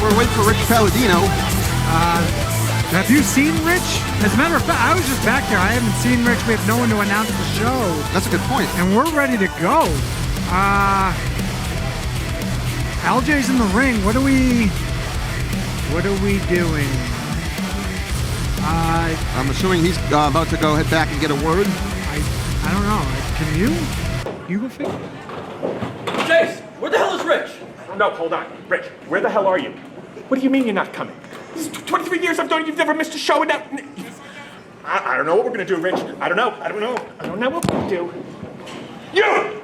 we're waiting for Rich Palladino. Have you seen Rich? As a matter of fact, I was just back there. I haven't seen Rich. We have no one to announce the show. That's a good point. And we're ready to go. LJ's in the ring. What are we doing? I'm assuming he's about to go head back and get a word. I don't know. Can you? You go figure. Jace, where the hell is Rich? No, hold on. Rich, where the hell are you? What do you mean you're not coming? This is 23 years I've known you, you've never missed a show, and now... I don't know what we're gonna do, Rich. I don't know what we're gonna do. You!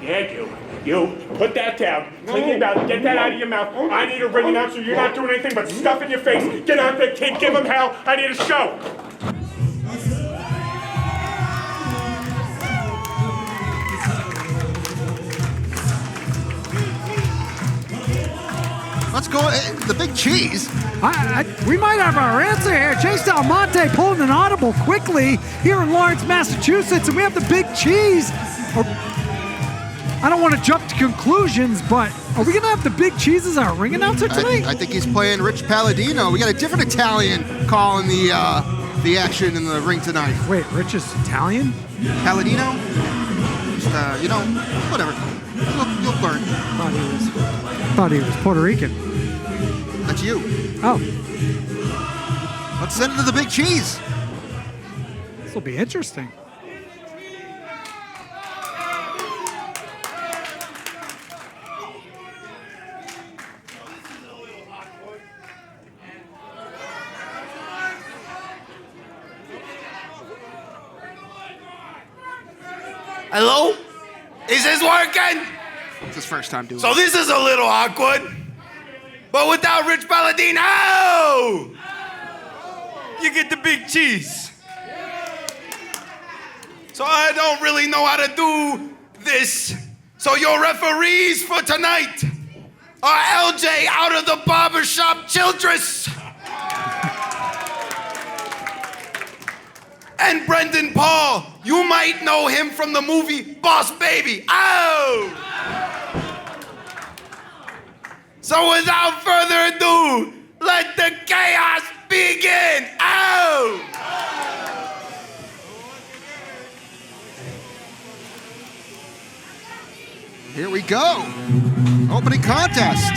Yeah, you. Put that down. Clean your mouth. Get that out of your mouth. I need a ring announcer. You're not doing anything but stuff in your face. Get out there, kid. Give him hell. I need a show. Let's go. The big cheese. We might have our answer here. Chase Del Monte pulling an audible quickly here in Lawrence, Massachusetts, and we have the big cheese. I don't want to jump to conclusions, but are we going to have the big cheese as our ring announcer tonight? I think he's playing Rich Palladino. We got a different Italian calling the action in the ring tonight. Wait, Rich is Italian? Palladino? Just, whatever. You'll learn. Thought he was Puerto Rican. That's you. Oh. Let's send it to the big cheese. This will be interesting. Hello? Is this working? It's his first time doing it. So this is a little awkward. But without Rich Palladino, you get the big cheese. So I don't really know how to do this. So your referees for tonight are LJ out of the barbershop Childress and Brendan Paul. You might know him from the movie Boss Baby. Oh! So without further ado, let the chaos begin. Oh! Here we go. Opening contest.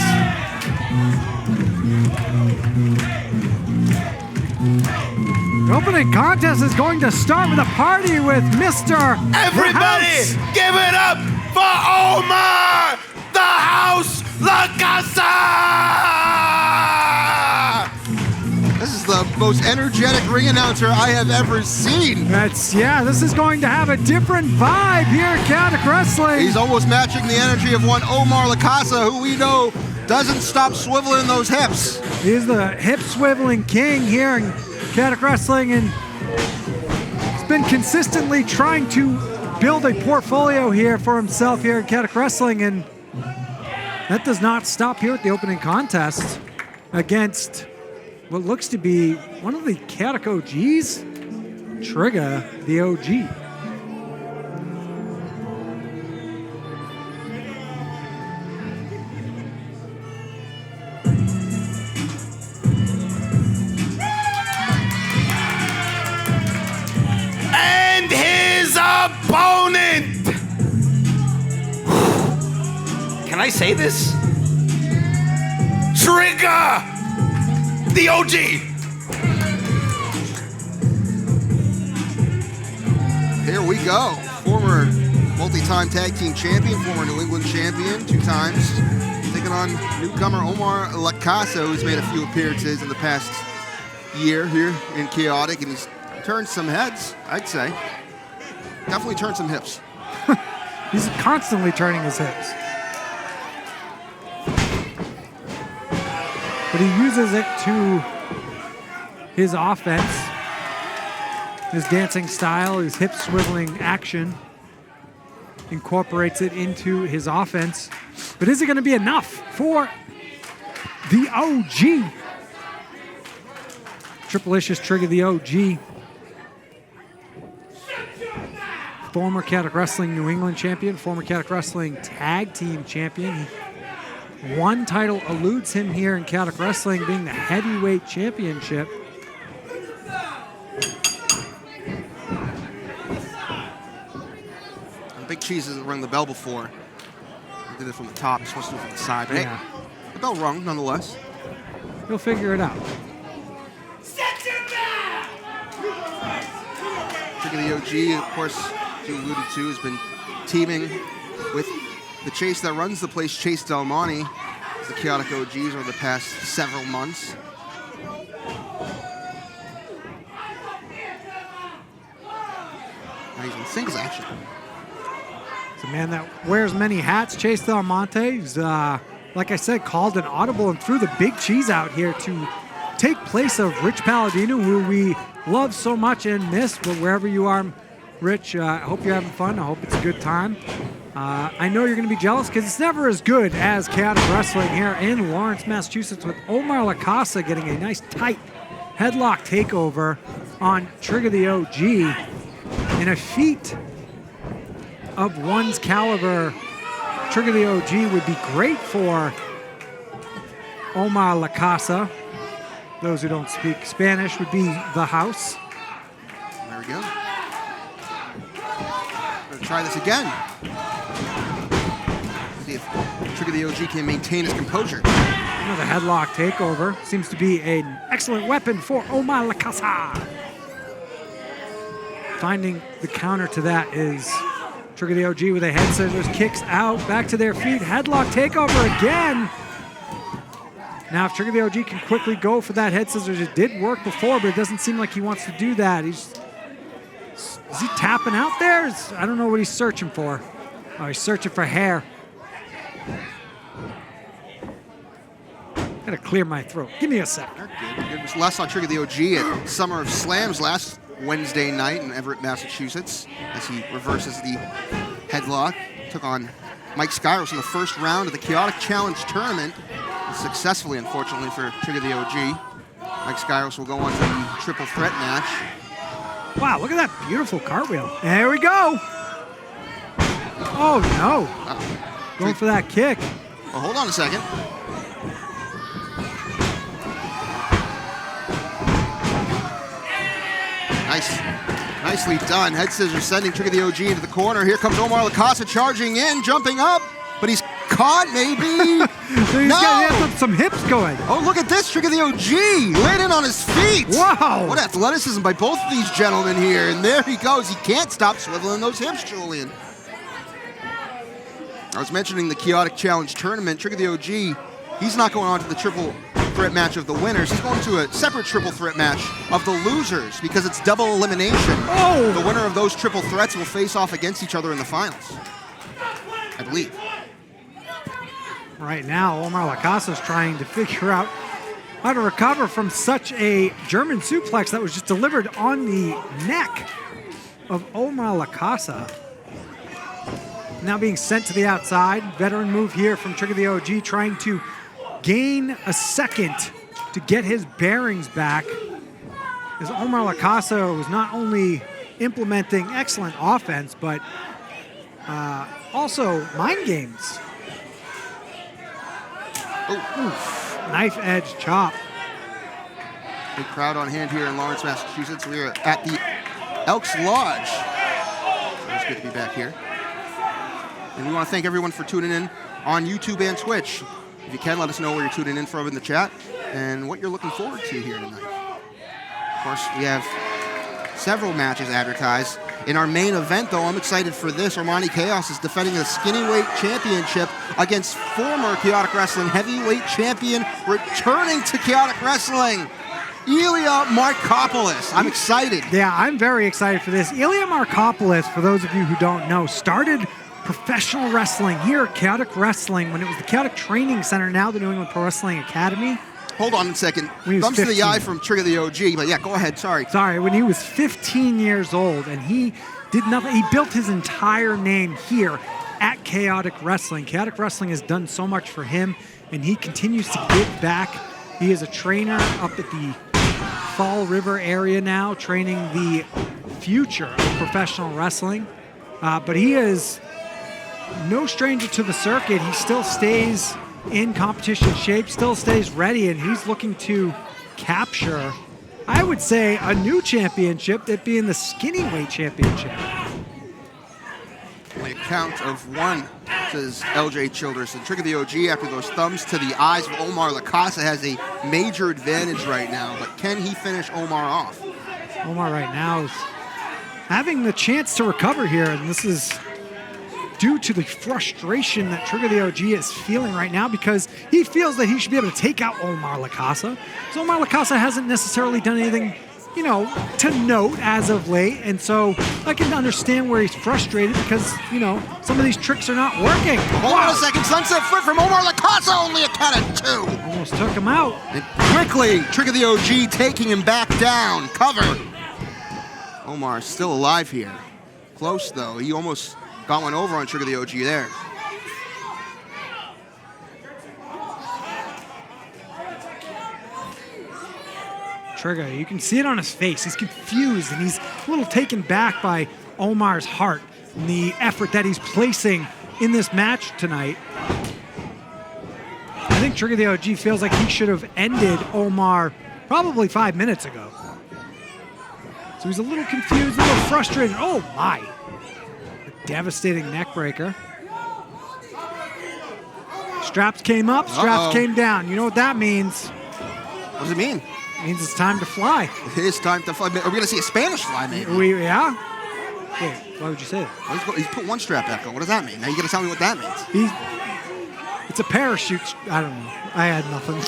The opening contest is going to start with a party with Mr. Everybody, give it up for Omar, the House, La Casa! This is the most energetic ring announcer I have ever seen. This is going to have a different vibe here at Chaotic Wrestling. He's almost matching the energy of one Omar La Casa, who we know doesn't stop swiveling those hips. He's the hip swiveling king here in Chaotic Wrestling, and he's been consistently trying to build a portfolio here for himself here in Chaotic Wrestling, and that does not stop here at the opening contest against what looks to be one of the Chaotic OGs, Trigger, the OG. And his opponent. Can I say this? Trigger, the OG. Here we go. Former multi-time tag team champion, former New England champion, 2 times. Taking on newcomer Omar La Casa, who's made a few appearances in the past year here in Chaotic, and he's turned some heads, I'd say. Definitely turned some hips. He's constantly turning his hips. But he uses it to his offense, his dancing style, his hip swiveling action, incorporates it into his offense. But is it going to be enough for the OG? Triple-licious Trigger, the OG. Former Chaotic Wrestling New England champion, former Chaotic Wrestling Tag Team champion. one title eludes him here in Chaotic Wrestling, being the heavyweight championship. Big Cheese hasn't rung the bell before. He did it from the top. He's supposed to do it from the side. But Yeah. hey, the bell rung nonetheless. He'll figure it out. Trick of the OG, of course, as you alluded to, has been teaming with the Chase that runs the place, Chase Del Monte, the Chaotic OGs over the past several months. Now he's in singles action. It's a man that wears many hats, Chase Del Monte. He's, like I said, called an audible and threw the Big Cheese out here to take place of Rich Palladino, who we love so much and miss. But wherever you are, Rich, I hope you're having fun. I hope it's a good time. I know you're going to be jealous because it's never as good as Chaotic Wrestling here in Lawrence, Massachusetts, with Omar La Casa getting a nice tight headlock takeover on Trigger the OG. In a feat of one's caliber, Trigger the OG would be great for Omar La Casa. Those who don't speak Spanish would be the house. There we go. Gonna try this again. See if Trigger the OG can maintain his composure. Another headlock takeover. Seems to be an excellent weapon for Omar La Casa. Finding the counter to that is Trigger the OG with a head scissors, kicks out, back to their feet, headlock takeover again. Now, if Trigger the OG can quickly go for that head scissors, it did work before, but it doesn't seem like he wants to do that. Is he tapping out there? I don't know what he's searching for. Oh, he's searching for hair. Gotta clear my throat. Give me a sec. It was less on Trigger the OG at Summer of Slams last Wednesday night in Everett, Massachusetts, as he reverses the headlock. Took on Mike Skyros in the first round of the Chaotic Challenge tournament. Successfully, unfortunately, for Trigger the OG. Mike Skyros will go on to the triple threat match. Wow, look at that beautiful cartwheel. There we go. Oh, no. Going for that kick. Well, hold on a second. Nicely done. Head scissors sending Trigger the OG into the corner. Here comes Omar La Casa charging in, jumping up, but he's caught, maybe. He has some hips going. Oh, look at this. Trigger the OG laid in on his feet. Wow. What athleticism by both of these gentlemen here. And there he goes. He can't stop swiveling those hips, Julian. I was mentioning the Chaotic Challenge tournament. Trigger the OG, he's not going on to the triple threat match of the winners. He's going to a separate triple threat match of the losers because it's double elimination. Oh. The winner of those triple threats will face off against each other in the finals, I believe. Right now, Omar La Casa is trying to figure out how to recover from such a German suplex that was just delivered on the neck of Omar La Casa. Now being sent to the outside. Veteran move here from Trigger the OG, trying to gain a second to get his bearings back. As Omar La Casa was not only implementing excellent offense, but also mind games. Oof. Knife edge chop. Big crowd on hand here in Lawrence, Massachusetts. We are at the Elks Lodge. So it's good to be back here. And we want to thank everyone for tuning in on YouTube and Twitch. If you can, let us know where you're tuning in from in the chat and what you're looking forward to here tonight. Of course, we have several matches advertised. In our main event, though, I'm excited for this. Armani Chaos is defending the Skinnyweight Championship against former Chaotic Wrestling Heavyweight Champion, returning to Chaotic Wrestling, Ilya Markopoulos. I'm excited. Yeah, I'm very excited for this. Ilya Markopoulos, for those of you who don't know, started professional wrestling here at Chaotic Wrestling when it was the Chaotic Training Center, now the New England Pro Wrestling Academy. Hold on a second. When he was Thumbs to 15. the eye from Trigger the OG, but yeah, go ahead, sorry. Sorry, when he was 15 years old, and he did nothing. He built his entire name here at Chaotic Wrestling. Chaotic Wrestling has done so much for him, and he continues to give back. He is a trainer up at the Fall River area now, training the future of professional wrestling. But he is no stranger to the circuit. He still stays in competition shape, still stays ready, and he's looking to capture, I would say, a new championship, that being the skinny weight championship. Only a count of one, says LJ Childress. And Trick of the OG, after those thumbs to the eyes of Omar Lacasa, has a major advantage right now. But can he finish Omar off? Omar right now is having the chance to recover here, and this is due to the frustration that Trick of the OG is feeling right now, because he feels that he should be able to take out Omar Lacasa. So Omar Lacasa hasn't necessarily done anything, you know, to note as of late, and so I can understand where he's frustrated, because, you know, some of these tricks are not working. Hold on a second, sunset flip from Omar Lacasa, only a count of 2. Almost took him out. And quickly, Trick of the OG taking him back down, cover. Omar still alive here. Close though, he almost got one over on Trick of the OG there. Trigger, you can see it on his face. He's confused and he's a little taken back by Omar's heart and the effort that he's placing in this match tonight. I think Trigger the OG feels like he should have ended Omar probably 5 minutes ago. So he's a little confused, a little frustrated. Oh my! A devastating neck breaker. Straps came up, straps came down. You know what that means? What does it mean? It means it's time to fly. It is time to fly. Are we going to see a Spanish fly, maybe? Yeah? Wait, why would you say that? Well, he's put one strap back on. What does that mean? Now you got to tell me what that means. It's a parachute. I don't know. I had nothing.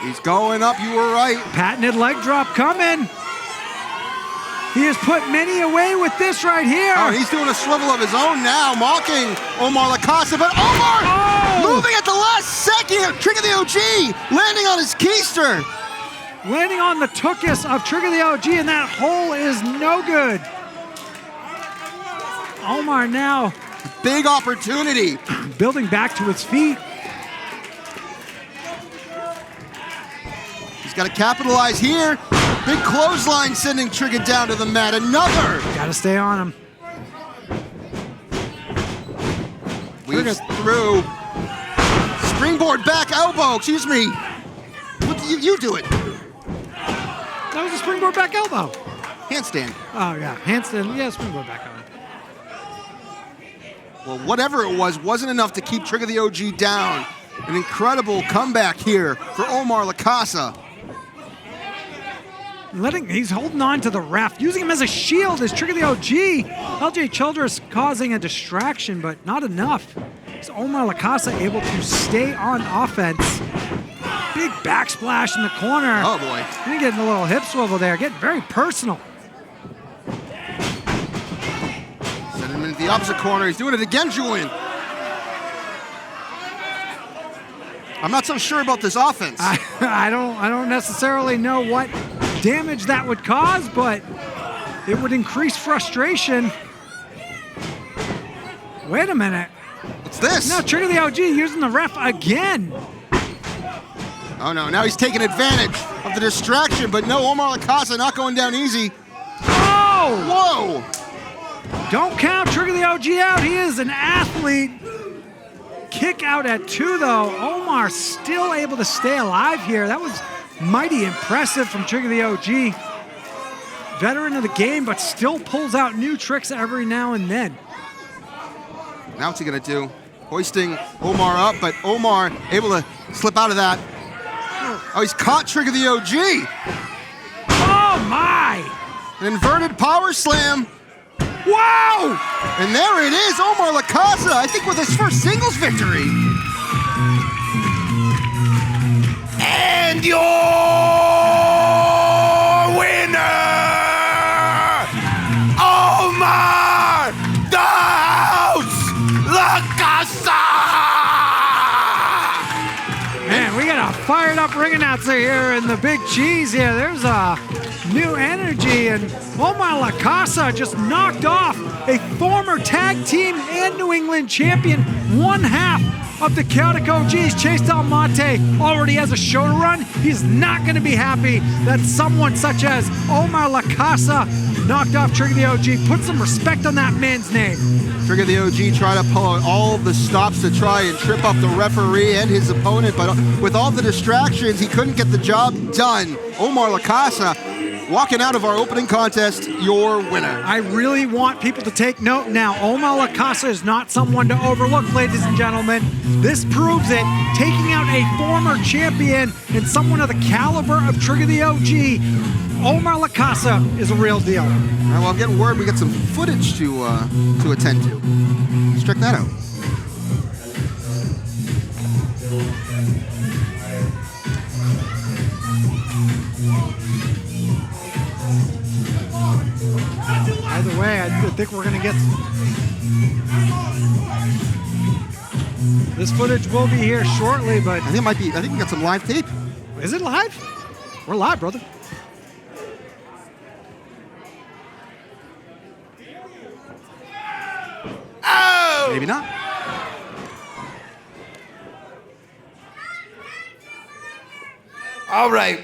He's going up. You were right. Patented leg drop coming. He has put many away with this right here. Oh, he's doing a swivel of his own now, mocking Omar Lacasa, but Omar moving at the last second. Trick of the OG landing on his keister. Landing on the tuchus of Trick of the OG, and that hole is no good. Omar now big opportunity. Building back to his feet. He's got to capitalize here. Big clothesline sending Trigger down to the mat. Another. Got to stay on him. Weaves through. Springboard back elbow. Excuse me. What did you do it? That was a springboard back elbow. Handstand. Oh, yeah. Handstand. Yeah, springboard back elbow. Well, whatever it was, wasn't enough to keep Trigger the OG down. An incredible comeback here for Omar Lacasa. He's holding on to the ref, using him as a shield as Trick of the OG. LJ Childress causing a distraction, but not enough. Is Omar Lacasa able to stay on offense? Big backsplash in the corner. Oh boy. And getting a little hip swivel there, getting very personal. Sending him into the opposite corner. He's doing it again, Julian. I'm not so sure about this offense. I don't necessarily know what damage that would cause, but it would increase frustration. Wait a minute. What's this? Now Trick of the OG using the ref again. Oh no, now he's taking advantage of the distraction, but no, Omar Lacasa not going down easy. Oh! Whoa! Don't count Trick of the OG out. He is an athlete. Kick out at 2 though. Omar still able to stay alive here. That was mighty impressive from Trick of the OG. Veteran of the game, but still pulls out new tricks every now and then. Now what's he gonna do? Hoisting Omar up, but Omar able to slip out of that. Oh, he's caught Trick of the OG. Oh my! An inverted power slam. Wow! And there it is, Omar Lacasa, I think with his first singles victory. And your winner, Omar the House Lacasa! Man, we got a fired up ring announcer here in the Big Cheese here. There's a new energy, and Omar Lacasa just knocked off a former tag team and New England champion, one half of the Chaotic OGs, Chase Del Monte, already has a show to run. He's not going to be happy that someone such as Omar La Casa knocked off Trigger the OG. Put some respect on that man's name. Trigger the OG tried to pull out all of the stops to try and trip up the referee and his opponent, but with all the distractions, he couldn't get the job done. Omar La Casa walking out of our opening contest, your winner. I really want people to take note now. Omar La Casa is not someone to overlook, ladies and gentlemen. This proves it. Taking out a former champion and someone of the caliber of Trigger the OG, Omar La Casa is a real deal. All right, well, I'm getting word we got some footage to attend to. Let's check that out. Either way, I think we're going to get... This footage will be here shortly, but... I think we got some live tape. Is it live? We're live, brother. Oh! Maybe not. All right.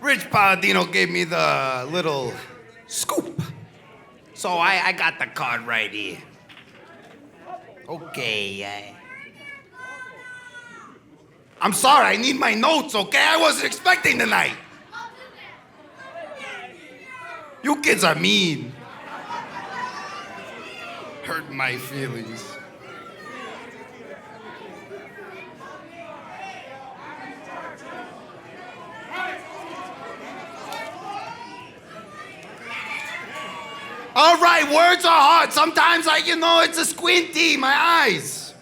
Rich Palladino gave me the little scoop. So I got the card right here. Okay. I'm sorry, I need my notes, okay? I wasn't expecting tonight. You kids are mean. Hurt my feelings. All right, words are hard. Sometimes it's a squinty, my eyes.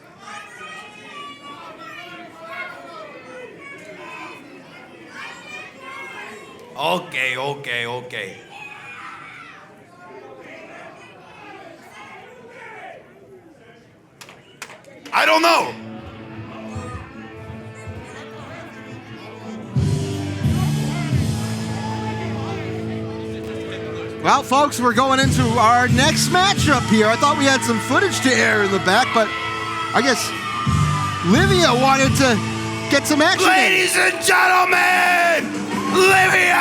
Okay. I don't know. Well, folks, we're going into our next matchup here. I thought we had some footage to air in the back, but I guess Livia wanted to get some action. Ladies and gentlemen, Livia!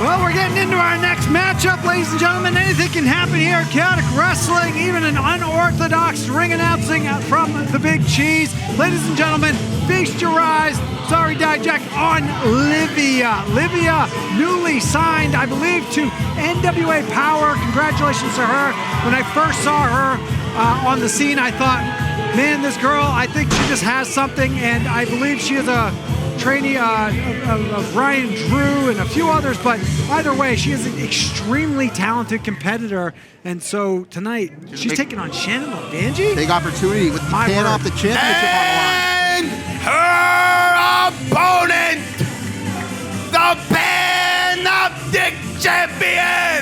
Well, we're getting into our next matchup, ladies and gentlemen. Anything can happen here at Chaotic Wrestling, even an unorthodox ring announcing from the Big Cheese. Ladies and gentlemen, feast your eyes. Sorry, Dijak, on Livia. Livia, newly signed, I believe, to NWA Power. Congratulations to her. When I first saw her on the scene, I thought, man, this girl, I think she just has something, and I believe she is a trainee of Ryan Drew and a few others, but either way, she is an extremely talented competitor, and so tonight, she's taking on Shannon Levangie. Big opportunity with the pan off the championship on the line. And her opponent, the Panoptic Champion,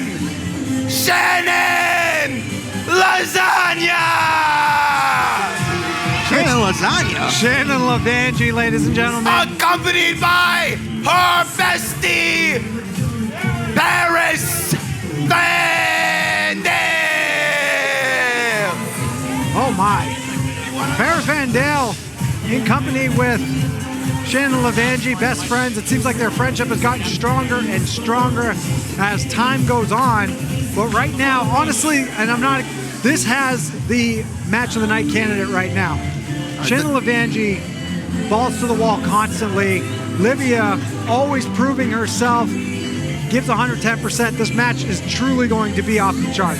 Shannon Lasagna! Shannon Levangie, ladies and gentlemen. Accompanied by her bestie, Paris Van Dale. Oh my. Paris Van Dale in company with Shannon Levangie, best friends. It seems like their friendship has gotten stronger and stronger as time goes on. But right now, honestly, this has the match of the night candidate right now. Shannon Levangie, balls to the wall constantly. Livia always proving herself, gives 110%. This match is truly going to be off the charts.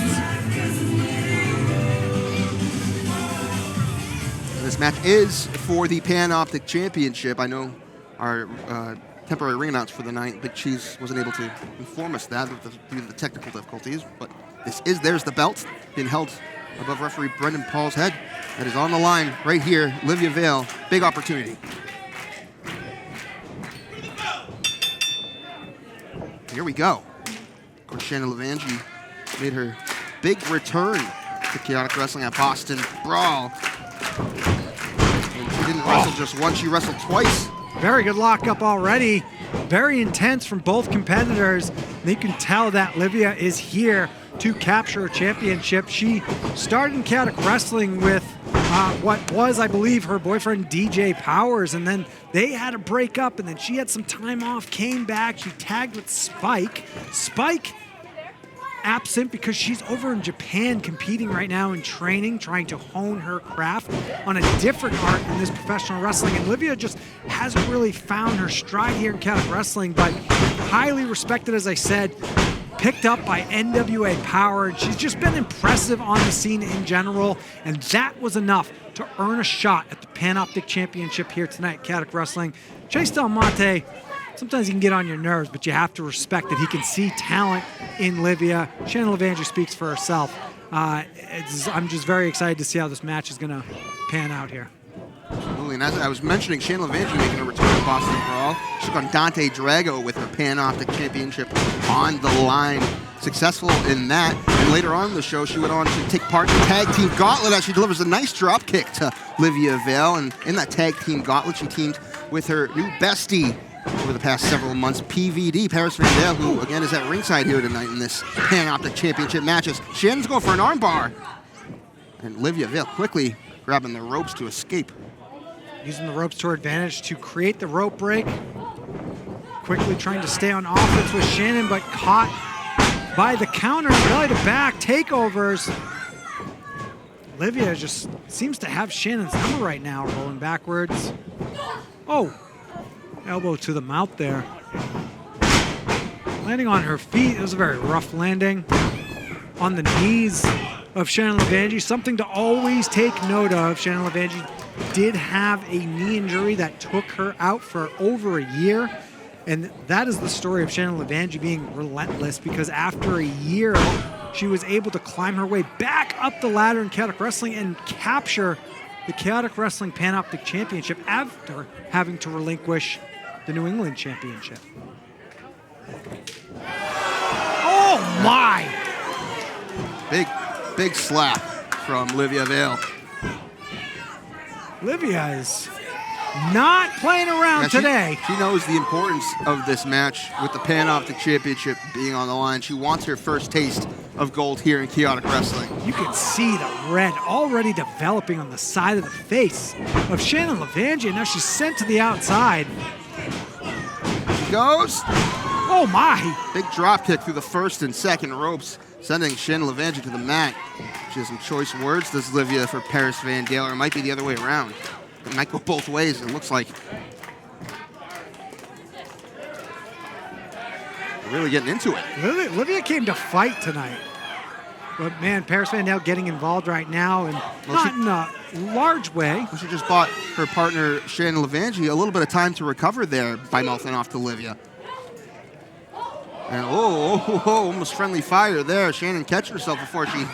This match is for the Panoptic Championship. I know our temporary ring announcer for the night, Big Cheese, wasn't able to inform us that due to the technical difficulties, but there's the belt being held above referee Brendan Paul's head. That is on the line right here. Livia Vale, big opportunity. Here we go. Of course, Shannon Levangie made her big return to Chaotic Wrestling at Boston Brawl. And she didn't wrestle just once, she wrestled twice. Very good lockup already. Very intense from both competitors. And you can tell that Livia is here to capture a championship. She started in Caddick Wrestling with what was, I believe, her boyfriend DJ Powers, and then they had a breakup, and then she had some time off, came back, she tagged with Spike. Spike absent because she's over in Japan competing right now in training, trying to hone her craft on a different art in this professional wrestling. And Livia just hasn't really found her stride here in Caddick Wrestling, but highly respected, as I said, picked up by NWA Power. And she's just been impressive on the scene in general, and that was enough to earn a shot at the Panoptic Championship here tonight at Caddick Wrestling. Chase Del Monte, sometimes he can get on your nerves, but you have to respect that he can see talent in Livia. Shannon Levandry speaks for herself. I'm just very excited to see how this match is going to pan out here. Absolutely, and as I was mentioning, Shannon Levandry making a return to Boston Brawl. She took on Dante Drago with her Panoptic Championship on the line. Successful in that, and later on in the show, she went on to take part in the Tag Team Gauntlet as she delivers a nice drop kick to Livia Vale. And in that Tag Team Gauntlet, she teamed with her new bestie over the past several months, PVD, Paris Van Dale, who again is at ringside here tonight in this Panoptic Championship matches. Shannon's going for an armbar, and Livia Vale quickly grabbing the ropes to escape. Using the ropes to her advantage to create the rope break. Quickly trying to stay on offense with Shannon, but caught by the counter, belly to back takeovers. Livia just seems to have Shannon's number right now, rolling backwards. Oh, elbow to the mouth there. Landing on her feet, it was a very rough landing. On the knees of Shannon Levandry, something to always take note of. Shannon Levandry did have a knee injury that took her out for over a year. And that is the story of Shannon Levandry being relentless, because after a year, she was able to climb her way back up the ladder in Caddick Wrestling and capture the Caddick Wrestling Panoptic Championship after having to relinquish the New England Championship. Oh my! Big slap from Livia Vale. Livia is not playing around today. She knows the importance of this match with the Panoptic Championship being on the line. She wants her first taste of gold here in Caddick Wrestling. You can see the red already developing on the side of the face of Shannon Levandry. Now she's sent to the outside. She goes. Oh my! Big drop kick through the first and second ropes, sending Shannon Levandry to the mat. She has some choice words, does Livia, for Paris Van Dale, or it might be the other way around. It might go both ways, it looks like. They're really getting into it. Livia came to fight tonight. But man, Paris Van Dale getting involved right now, and not in a large way. She just bought her partner, Shannon Levandry, a little bit of time to recover there by mouthing off to Livia. And almost friendly fire there. Shannon catching herself before she hit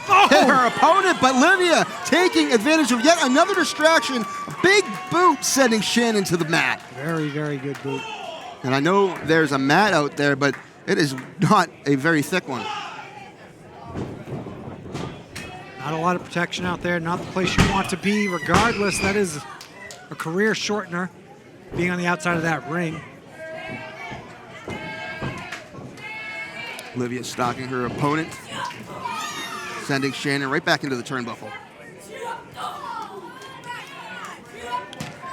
her opponent, but Livia taking advantage of yet another distraction. A big boot sending Shannon to the mat. Very, very good boot. And I know there's a mat out there, but it is not a very thick one. Not a lot of protection out there, not the place you want to be. Regardless, that is a career shortener, being on the outside of that ring. Livia stalking her opponent, sending Shannon right back into the turnbuckle.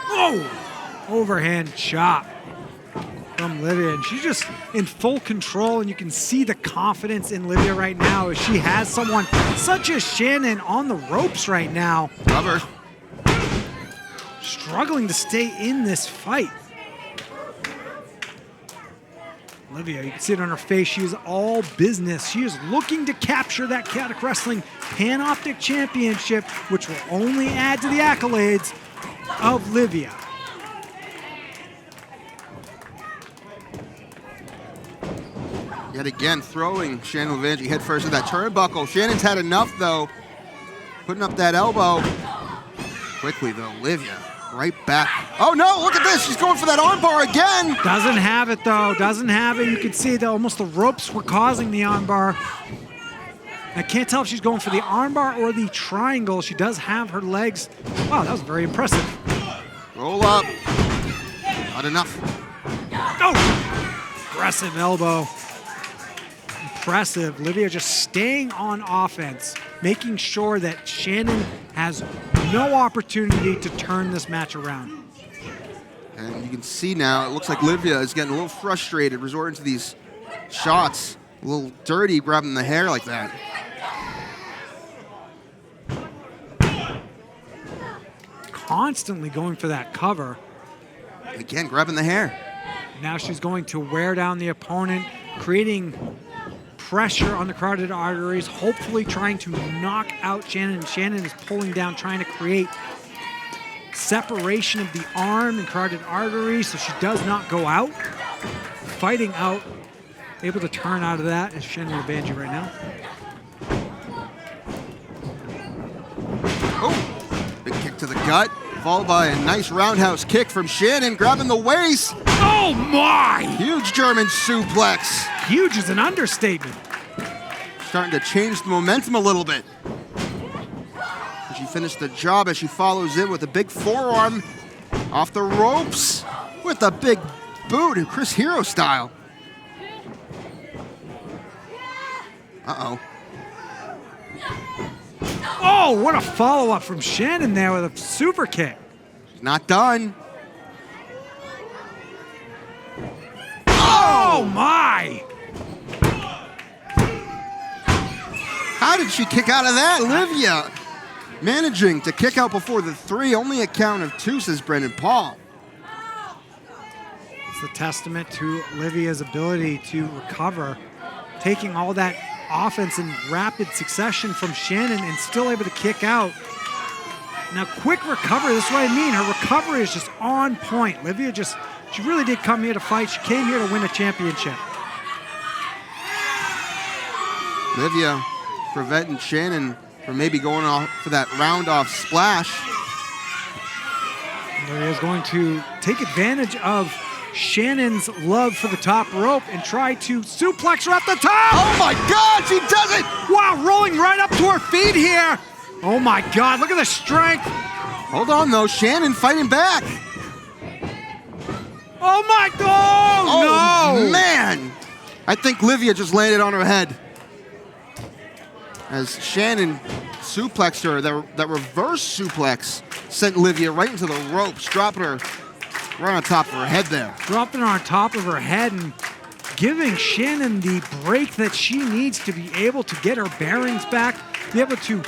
Oh! Overhand chop from Livia, and she's just in full control, and you can see the confidence in Livia right now as she has someone such as Shannon on the ropes right now. Cover. Struggling to stay in this fight. Livia, you can see it on her face. She is all business. She is looking to capture that Caddick Wrestling Panoptic Championship, which will only add to the accolades of Livia. Yet again, throwing Shannon Levandry head first in that turnbuckle. Shannon's had enough, though. Putting up that elbow. Quickly, though, Livia right back. Oh, no, look at this. She's going for that armbar again. Doesn't have it, though. Doesn't have it. You can see that almost the ropes were causing the armbar. I can't tell if she's going for the armbar or the triangle. She does have her legs. Wow, that was very impressive. Roll up. Not enough. Oh! Aggressive elbow. impressive. Livia just staying on offense, making sure that Shannon has no opportunity to turn this match around. And you can see now, it looks like Livia is getting a little frustrated, resorting to these shots. A little dirty, grabbing the hair like that. Constantly going for that cover. Again, grabbing the hair. Now she's going to wear down the opponent, creating pressure on the carotid arteries, hopefully trying to knock out Shannon. Shannon is pulling down, trying to create separation of the arm and carotid arteries so she does not go out. Fighting out, able to turn out of that is Shannon Levangie right now. Oh, big kick to the gut, followed by a nice roundhouse kick from Shannon, grabbing the waist. Oh my! Huge German suplex. Huge is an understatement. Starting to change the momentum a little bit. And she finished the job as she follows in with a big forearm off the ropes with a big boot, Chris Hero style. Uh-oh. Oh, what a follow-up from Shannon there with a super kick. She's not done. Oh my! How did she kick out of that? Livia managing to kick out before the 3, only a count of 2, says Brendan Paul. It's a testament to Livia's ability to recover, taking all that offense in rapid succession from Shannon and still able to kick out. Now, quick recovery, this is what I mean. Her recovery is just on point. Livia she really did come here to fight. She came here to win a championship. Livia preventing Shannon from maybe going off for that round-off splash. Livia's going to take advantage of Shannon's love for the top rope and try to suplex her at the top. Oh my God, she does it! Wow, rolling right up to her feet here. Oh my God, look at the strength. Hold on though, Shannon fighting back. Oh my God, Oh no. man! I think Livia just landed on her head. As Shannon suplexed her, that reverse suplex sent Livia right into the ropes, dropping her right on top of her head there. Dropping her on top of her head and giving Shannon the break that she needs to be able to get her bearings back, be able to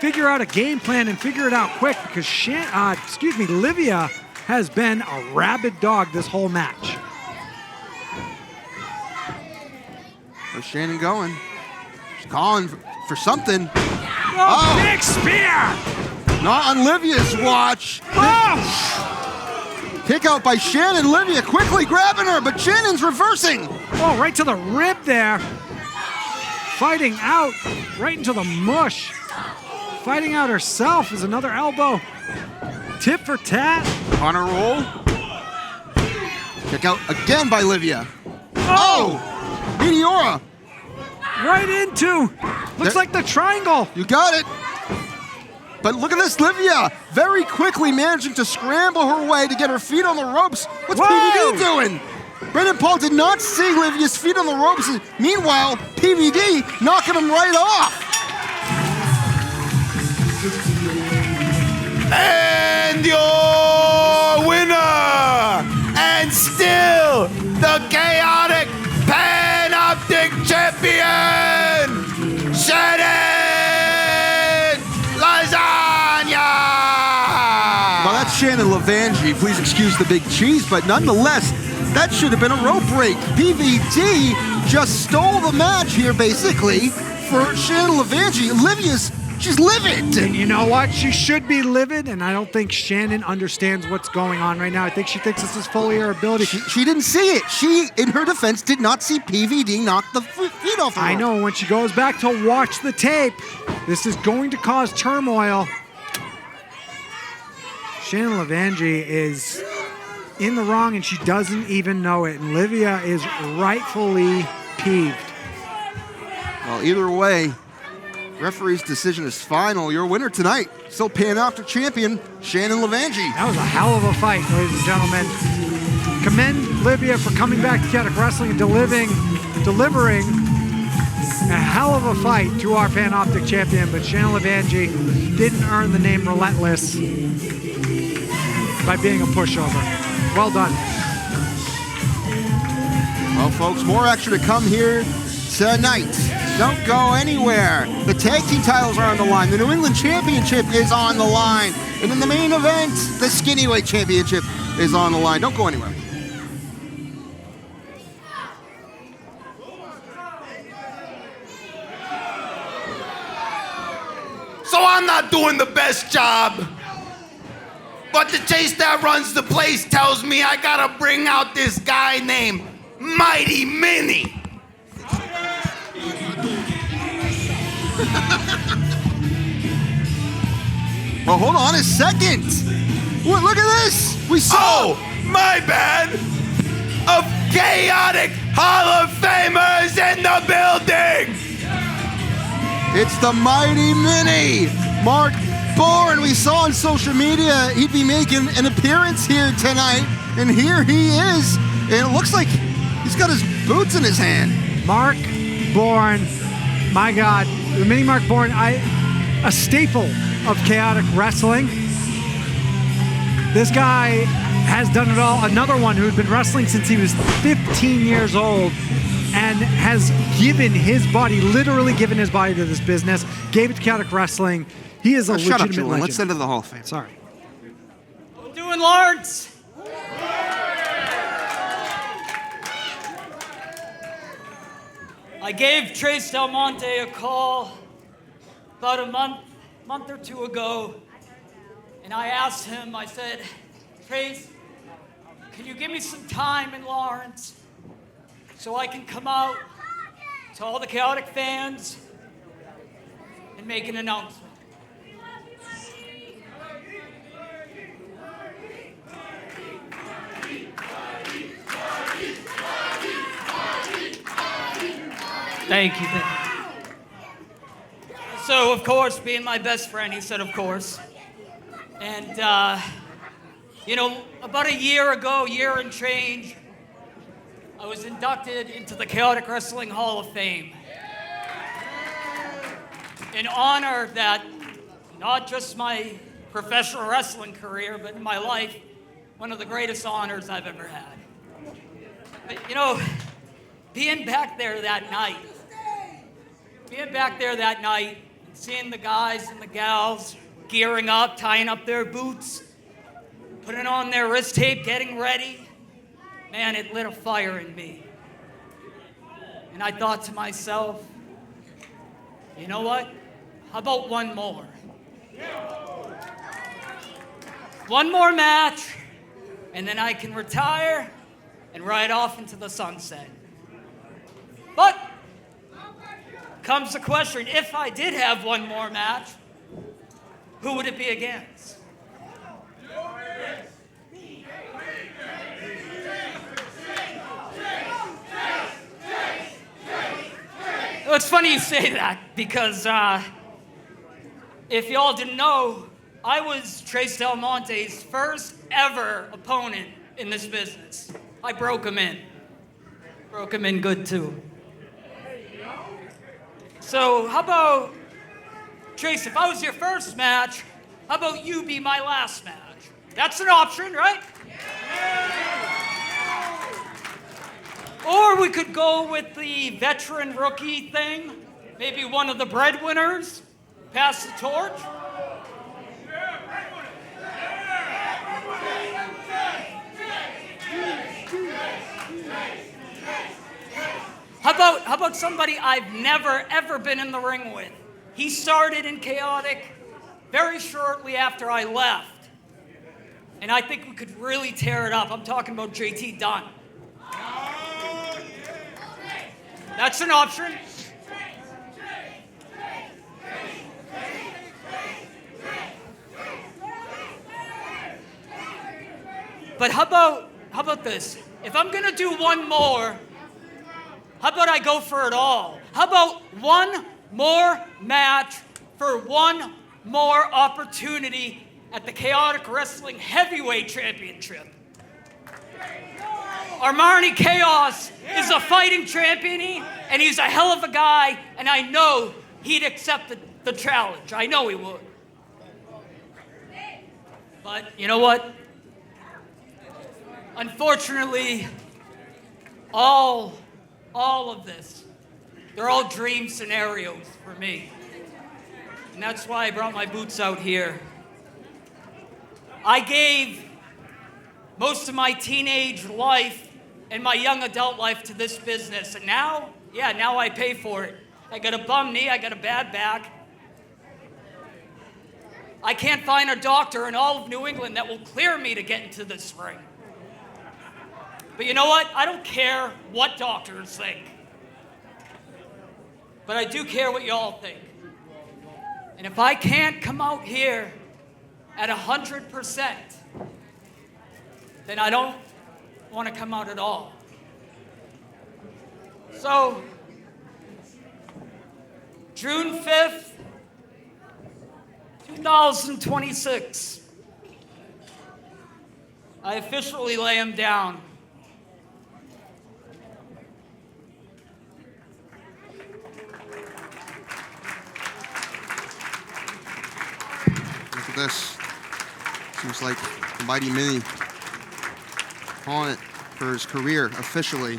figure out a game plan and figure it out quick because Livia has been a rabid dog this whole match. Where's Shannon going? She's calling for something. Oh, big spear! Not on Livia's watch. Oh! Kick out by Shannon. Livia quickly grabbing her, but Shannon's reversing. Oh, right to the rib there. Fighting out right into the mush. Fighting out herself is another elbow. Tit for tat. On a roll. Kick out again by Livia. Oh! Meteora. Right into. Looks like the triangle. You got it. But look at this, Livia very quickly managing to scramble her way to get her feet on the ropes. What's Whoa! PVD doing? Brendan Paul did not see Livia's feet on the ropes. Meanwhile, PVD knocking him right off. And your winner, and still the chaotic Panoptic champion, Shannon Lasagna! Well, that's Shannon Levangie. Please excuse the big cheese, but nonetheless, that should have been a rope break. PVD just stole the match here, basically, for Shannon Levangie. She's livid. And you know what? She should be livid, and I don't think Shannon understands what's going on right now. I think she thinks this is fully her ability. She didn't see it. She, in her defense, did not see PVD knock the feet off her. I know, when she goes back to watch the tape, this is going to cause turmoil. Shannon Levangie is in the wrong, and she doesn't even know it. And Livia is rightfully peeved. Well, either way, referee's decision is final. Your winner tonight, still Panoptic champion, Shannon Levangie. That was a hell of a fight, ladies and gentlemen. Commend Livia for coming back to Chaotic Wrestling and delivering A hell of a fight to our Panoptic champion, but Shannon Levangie didn't earn the name Relentless by being a pushover. Well done. Well, folks, more action to come here tonight. Don't go anywhere. The tag team titles are on the line. The New England Championship is on the line. And in the main event, the Skinnyweight Championship is on the line. Don't go anywhere. So I'm not doing the best job. But the chase that runs the place tells me I gotta bring out this guy named Mighty Minnie. Well, hold on a second. What, look at this. We saw. Oh, my bad. Of chaotic Hall of Famers in the building. It's the Mighty Minnie, Mark Bourne. We saw on social media he'd be making an appearance here tonight, and here he is. And it looks like he's got his boots in his hand. Mark Bourne, my God, the Mini Mark Bourne, a staple of chaotic wrestling. This guy has done it all. Another one who's been wrestling since he was 15 years old and has given his body, literally given his body to this business, gave it to chaotic wrestling. He is a Shut up, legitimate Julian. legend. Let's send it to the Hall of Fame. Sorry. What you doing, Lawrence? I gave Trace Del Monte a call about a month or two ago, and I asked him, I said, Trace, can you give me some time in Lawrence so I can come out to all the chaotic fans and make an announcement? Thank you. So, of course, being my best friend, he said, of course. And, you know, about a year ago, year and change, I was inducted into the Chaotic Wrestling Hall of Fame. An honor that not just my professional wrestling career, but in my life, one of the greatest honors I've ever had. But, you know, being back there that night, and seeing the guys and the gals gearing up, tying up their boots, putting on their wrist tape, getting ready, man, it lit a fire in me. And I thought to myself, you know what? How about one more? One more match, and then I can retire and ride off into the sunset. But comes the question, if I did have one more match, who would it be against? Well, it's funny you say that, because if y'all didn't know, I was Trace Del Monte's first ever opponent in this business. I broke him in. Broke him in good, too. So how about, Trace, if I was your first match, how about you be my last match? That's an option, right? Or we could go with the veteran rookie thing. Maybe one of the breadwinners. Pass the torch. How about somebody I've never, ever been in the ring with? He started in Chaotic very shortly after I left. And I think we could really tear it up. I'm talking about JT Dunn. That's an option. But how about this? If I'm gonna do one more, how about I go for it all? How about one more match for one more opportunity at the Chaotic Wrestling Heavyweight Championship? Armani Chaos is a fighting champion, And he's a hell of a guy, and I know he'd accept the challenge. I know he would. But you know what? Unfortunately, all of this, they're all dream scenarios for me. And that's why I brought my boots out here. I gave most of my teenage life and my young adult life to this business. And now, now I pay for it. I got a bum knee, I got a bad back. I can't find a doctor in all of New England that will clear me to get into this ring. But you know what? I don't care what doctors think. But I do care what y'all think. And if I can't come out here at 100%, then I don't want to come out at all. So, June 5th, 2026, I officially lay him down. Look at this. Seems like the Mighty Mini on it for his career officially,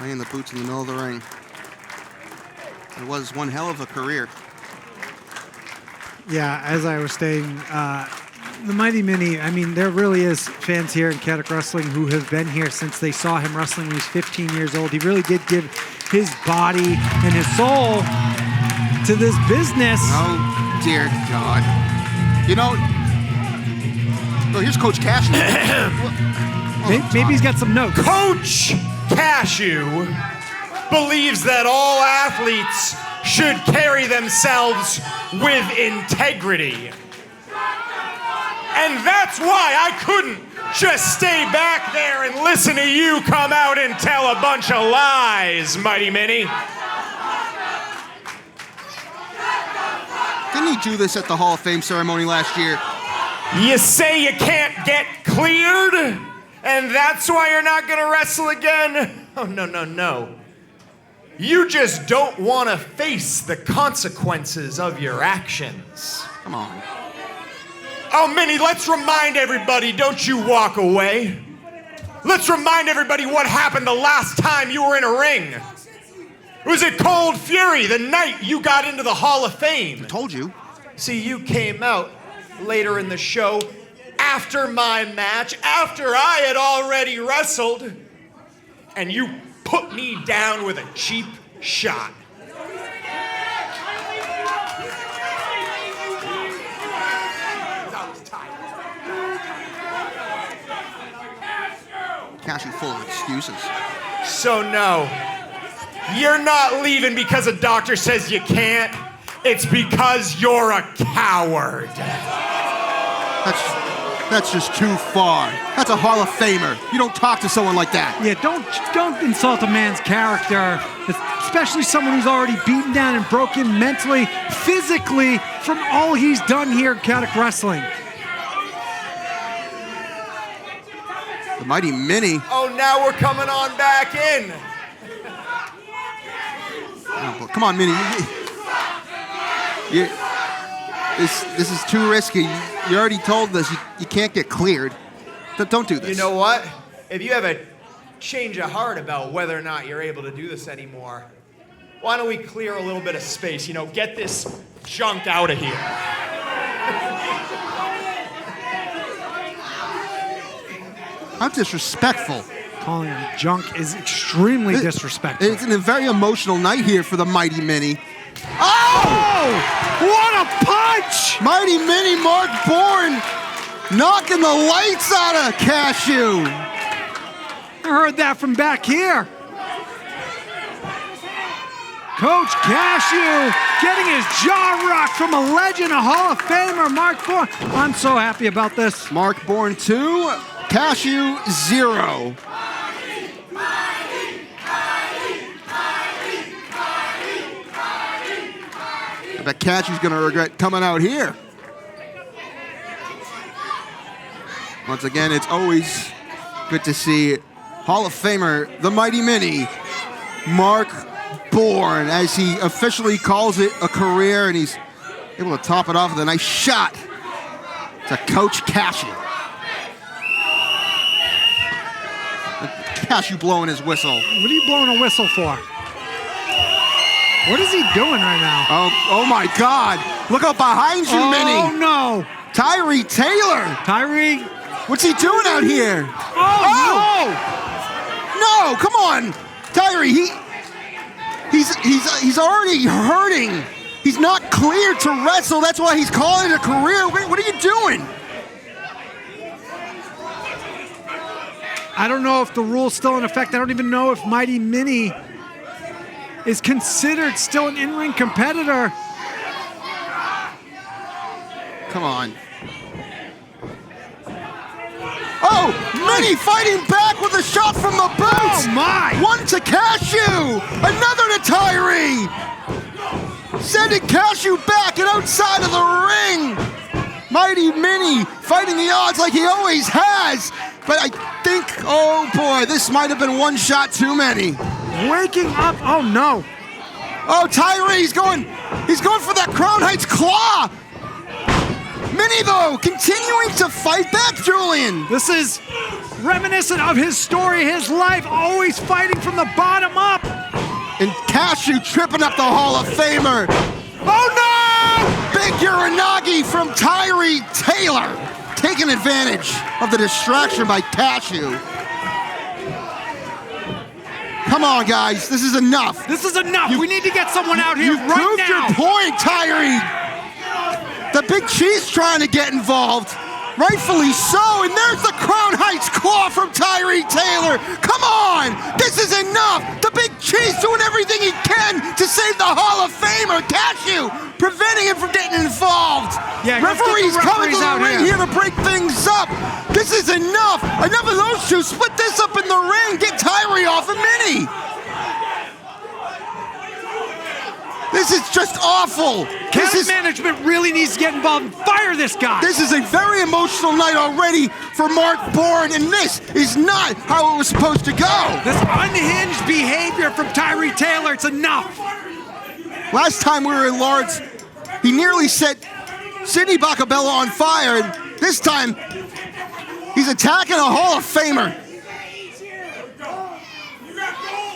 laying the boots in the middle of the ring. It was one hell of a career. Yeah, as I was saying, the Mighty Mini, I mean, there really is fans here in Caddock Wrestling who have been here since they saw him wrestling when he was 15 years old. He really did give his body and his soul to this business. Oh, dear God. You know, oh, here's Coach Cashew. Maybe he's got some notes. Coach Cashew believes that all athletes should carry themselves with integrity. And that's why I couldn't just stay back there and listen to you come out and tell a bunch of lies, Mighty Mini. Didn't he do this at the Hall of Fame ceremony last year? You say you can't get cleared, and that's why you're not gonna wrestle again? Oh, no. You just don't want to face the consequences of your actions. Come on. Oh, Minnie, let's remind everybody, don't you walk away. Let's remind everybody what happened the last time you were in a ring. It was at Cold Fury, the night you got into the Hall of Fame. I told you. See, you came out later in the show, after my match, after I had already wrestled, and you put me down with a cheap shot. Cashew full of excuses. So no, you're not leaving because a doctor says you can't. It's because you're a coward. That's just too far. That's a Hall of Famer. You don't talk to someone like that. Yeah, don't insult a man's character, especially someone who's already beaten down and broken mentally, physically from all he's done here at Caddock Wrestling. The Mighty Mini. Oh, now we're coming on back in. Oh, come on, Mini. This is too risky. You already told us you can't get cleared. Don't do this. You know what? If you have a change of heart about whether or not you're able to do this anymore, why don't we clear a little bit of space? You know, get this junk out of here. How disrespectful. Calling him junk is extremely disrespectful. It's a very emotional night here for the Mighty Mini. Oh! What a punch! Mighty Mini Mark Bourne knocking the lights out of Cashew. I heard that from back here. Coach Cashew getting his jaw rocked from a legend, a Hall of Famer, Mark Bourne. I'm so happy about this. Mark Bourne 2, Cashew 0. I bet Cashew's going to regret coming out here. Once again, it's always good to see Hall of Famer, the Mighty Mini, Mark Bourne as he officially calls it a career, and he's able to top it off with a nice shot to Coach Cashew. Cashew blowing his whistle. What are you blowing a whistle for? What is he doing right now? Oh my God. Look out behind you, Minnie. Oh, no. Tyree Taylor. Tyree. What's he doing out here? Oh, No, come on. Tyree, he's already hurting. He's not cleared to wrestle. That's why he's calling it a career. What are you doing? I don't know if the rule's still in effect. I don't even know if Mighty Minnie is considered still an in-ring competitor. Come on. Oh, Minnie fighting back with a shot from the boots. Oh, my. One to Cashew. Another to Tyree. Sending Cashew back and outside of the ring. Mighty Minnie fighting the odds like he always has. But I think, oh boy, this might have been one shot too many. Waking up. Oh, no. Oh, Tyree, he's going for that Crown Heights claw. Minnie, though, continuing to fight back, Julian. This is reminiscent of his story, his life, always fighting from the bottom up. And Cashew tripping up the Hall of Famer. Oh, no! Big Uranagi from Tyree Taylor. Taking advantage of the distraction by Cashew. Come on, guys. This is enough. This is enough. We need to get someone out here You right proved now. your point, Tyree. The Big Cheese trying to get involved. Rightfully so. And there's the Crown Heights claw from Tyree Taylor. Come on. This is enough. The Big Cheese doing everything he can to save the Hall of Famer, Cashew, preventing him from getting involved. Yeah, let's get the referees coming to referees the out ring here to break things up. This is enough. Enough of those two. Split this up in the ring. Get Tyree off of Minnie. This is just awful. County management really needs to get involved and fire this guy. This is a very emotional night already for Mark Bourne, and this is not how it was supposed to go. This unhinged behavior from Tyree Taylor, it's enough. Last time we were in Lawrence, he nearly set Sidney Bacabella on fire, and this time he's attacking a Hall of Famer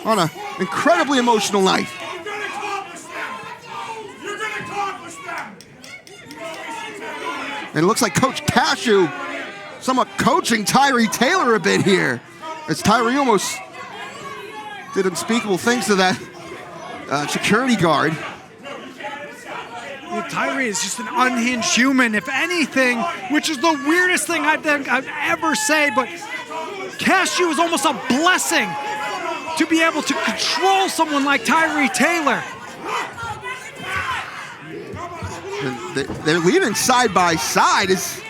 on an incredibly emotional night. And it looks like Coach Cashew somewhat coaching Tyree Taylor a bit here, as Tyree almost did unspeakable things to that security guard. Well, Tyree is just an unhinged human, if anything, which is the weirdest thing I'd ever say, but Cashew is almost a blessing to be able to control someone like Tyree Taylor. They're leading side by side. Is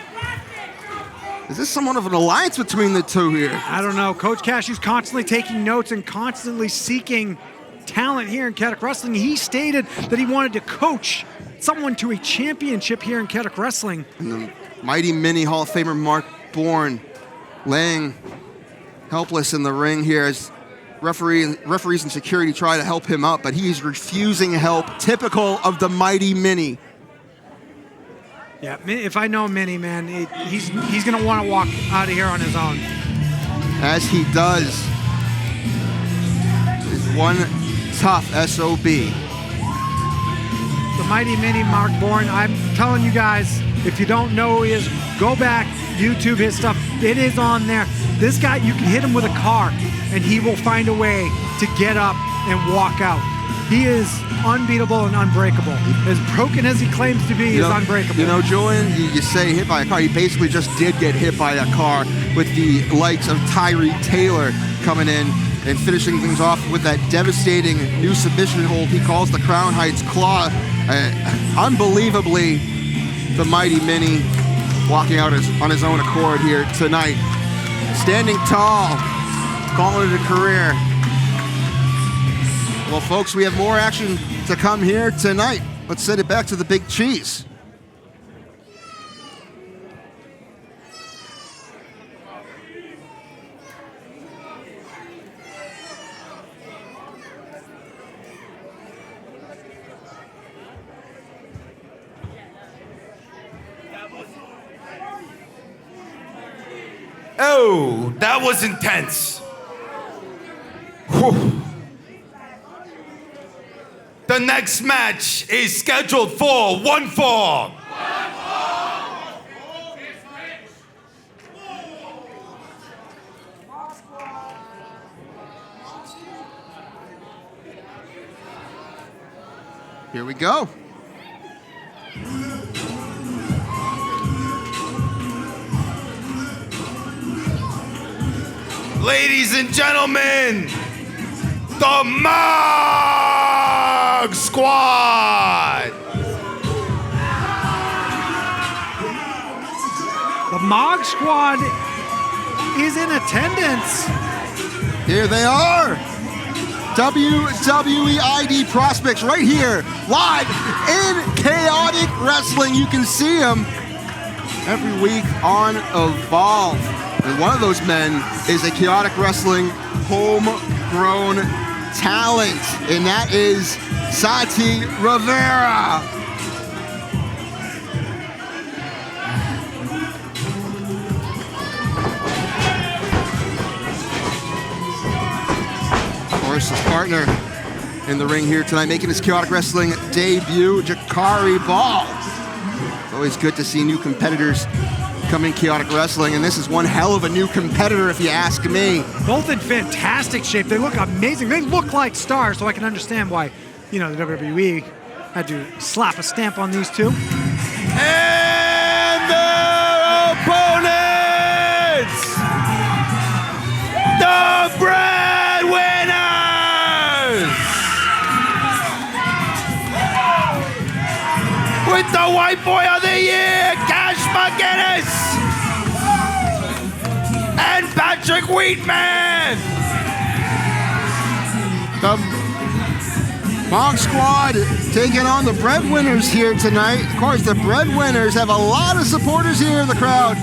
this somewhat of an alliance between the two here? I don't know. Coach Cashew's constantly taking notes and constantly seeking talent here in Caddock Wrestling. He stated that he wanted to coach someone to a championship here in Caddock Wrestling. And the Mighty Minnie Hall of Famer Mark Bourne laying helpless in the ring here as referees and security try to help him up, but he's refusing help, typical of the Mighty Minnie. Yeah, if I know Minnie, man, he's going to want to walk out of here on his own. As he does. Is one tough SOB. The Mighty Minnie Mark Bourne, I'm telling you guys, if you don't know who he is, go back, YouTube his stuff. It is on there. This guy, you can hit him with a car, and he will find a way to get up and walk out. He is unbeatable and unbreakable. As broken as he claims to be, he is unbreakable. You know, Julian, you say hit by a car. He basically just did get hit by that car with the likes of Tyree Taylor coming in and finishing things off with that devastating new submission hold he calls the Crown Heights Claw. Unbelievably, the Mighty Minnie walking out on his own accord here tonight. Standing tall, calling it a career. Well, folks, we have more action to come here tonight. Let's send it back to the Big Cheese. Oh, that was intense. Whew. The next match is scheduled for one fall. Here we go. Ladies and gentlemen, the Mog Squad. The Mog Squad is in attendance. Here they are. WWE ID prospects right here, live in Chaotic Wrestling. You can see them every week on Evolve. And one of those men is a Chaotic Wrestling homegrown talent, and that is Santi Rivera. Of course, his partner in the ring here tonight, making his Chaotic Wrestling debut, Jakari Ball. It's always good to see new competitors coming Chaotic Wrestling, and this is one hell of a new competitor if you ask me. Both in fantastic shape. They look amazing. They look like stars, so I can understand why, the WWE had to slap a stamp on these two. And their opponents, the breadwinners, with the White Boy of the Year, Cash McGinnis, and Patrick Wheatman. The Mog Squad taking on the breadwinners here tonight. Of course, the breadwinners have a lot of supporters here in the crowd.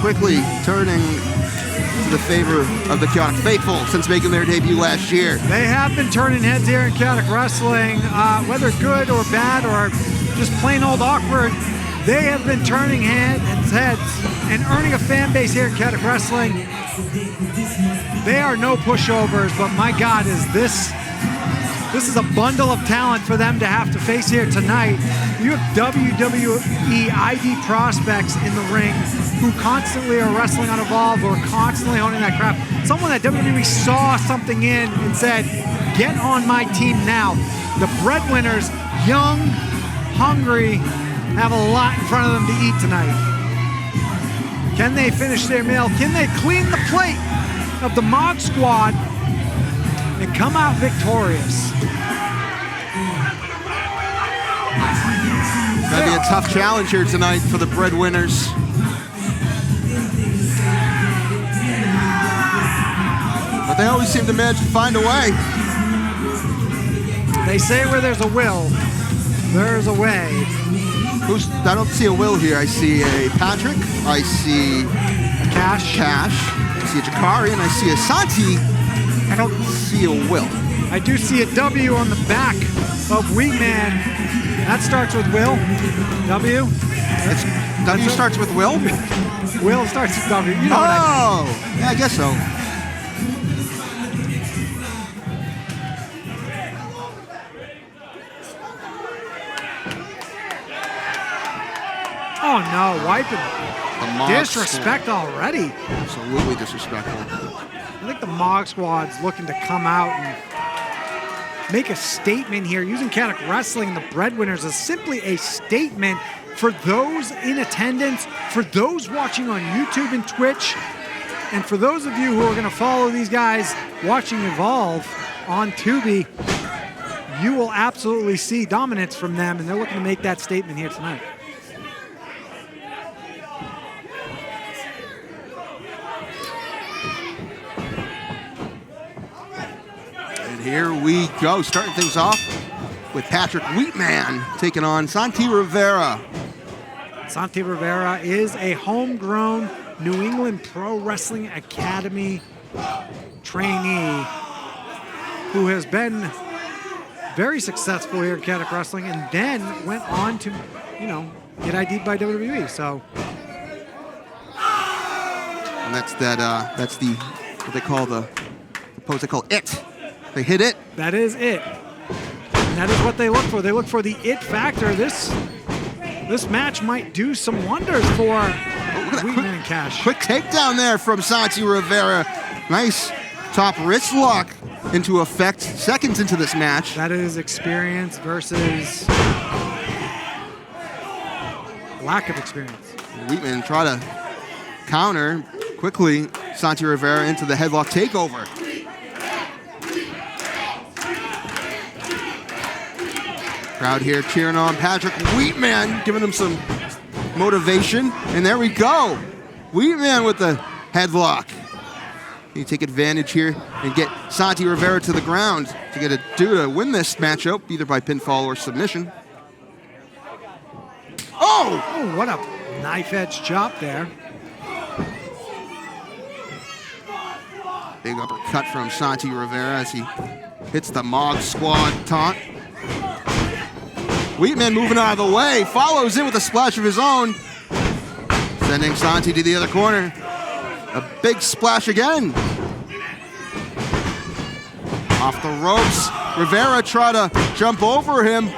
Quickly turning to the favor of the Chaotic Faithful since making their debut last year. They have been turning heads here in Chaotic Wrestling, whether good or bad or just plain old awkward. They have been turning heads and earning a fan base here in Chaotic Wrestling. They are no pushovers, but my God, this is a bundle of talent for them to have to face here tonight. You have WWE ID prospects in the ring who constantly are wrestling on Evolve or constantly honing that craft. Someone that WWE saw something in and said, get on my team now. The breadwinners, young, hungry, have a lot in front of them to eat tonight. Can they finish their meal? Can they clean the plate of the Mog Squad and come out victorious? Gonna be a tough challenge here tonight for the breadwinners. But they always seem to manage to find a way. They say where there's a will, there's a way. I don't see a Will here. I see a Patrick. I see Cash. I see a Jakari, and I see a Santi. I don't see a Will. I do see a W on the back of Wheatman. That starts with Will. W. W starts with Will? Will starts with W. You know what I mean. Yeah, I guess so. Oh no, wiping. The Mog Disrespect already. Absolutely disrespectful. I think the Mog Squad's looking to come out and make a statement here, using Chaotic Wrestling, the breadwinners, as simply a statement for those in attendance, for those watching on YouTube and Twitch, and for those of you who are going to follow these guys watching Evolve on Tubi. You will absolutely see dominance from them, and they're looking to make that statement here tonight. Here we go, starting things off with Patrick Wheatman taking on Santi Rivera. Santi Rivera is a homegrown New England Pro Wrestling Academy trainee who has been very successful here at Chaotic Wrestling and then went on to, get ID'd by WWE. So And that's the what they call the pose they call it. They hit it. That is it. And that is what they look for. They look for the it factor. This match might do some wonders for Wheatman and Cash. Quick takedown there from Santi Rivera. Nice top wrist lock into effect seconds into this match. That is experience versus lack of experience. Wheatman try to counter quickly. Santi Rivera into the headlock takeover. Crowd here cheering on Patrick Wheatman, giving him some motivation. And there we go. Wheatman with the headlock. You take advantage here and get Santi Rivera to the ground to win this matchup, either by pinfall or submission. Oh! Oh, what a knife-edge chop there. Big uppercut from Santi Rivera as he hits the Mog Squad taunt. Wheatman moving out of the way, follows in with a splash of his own, sending Santi to the other corner. A big splash again. Off the ropes, Rivera tried to jump over him,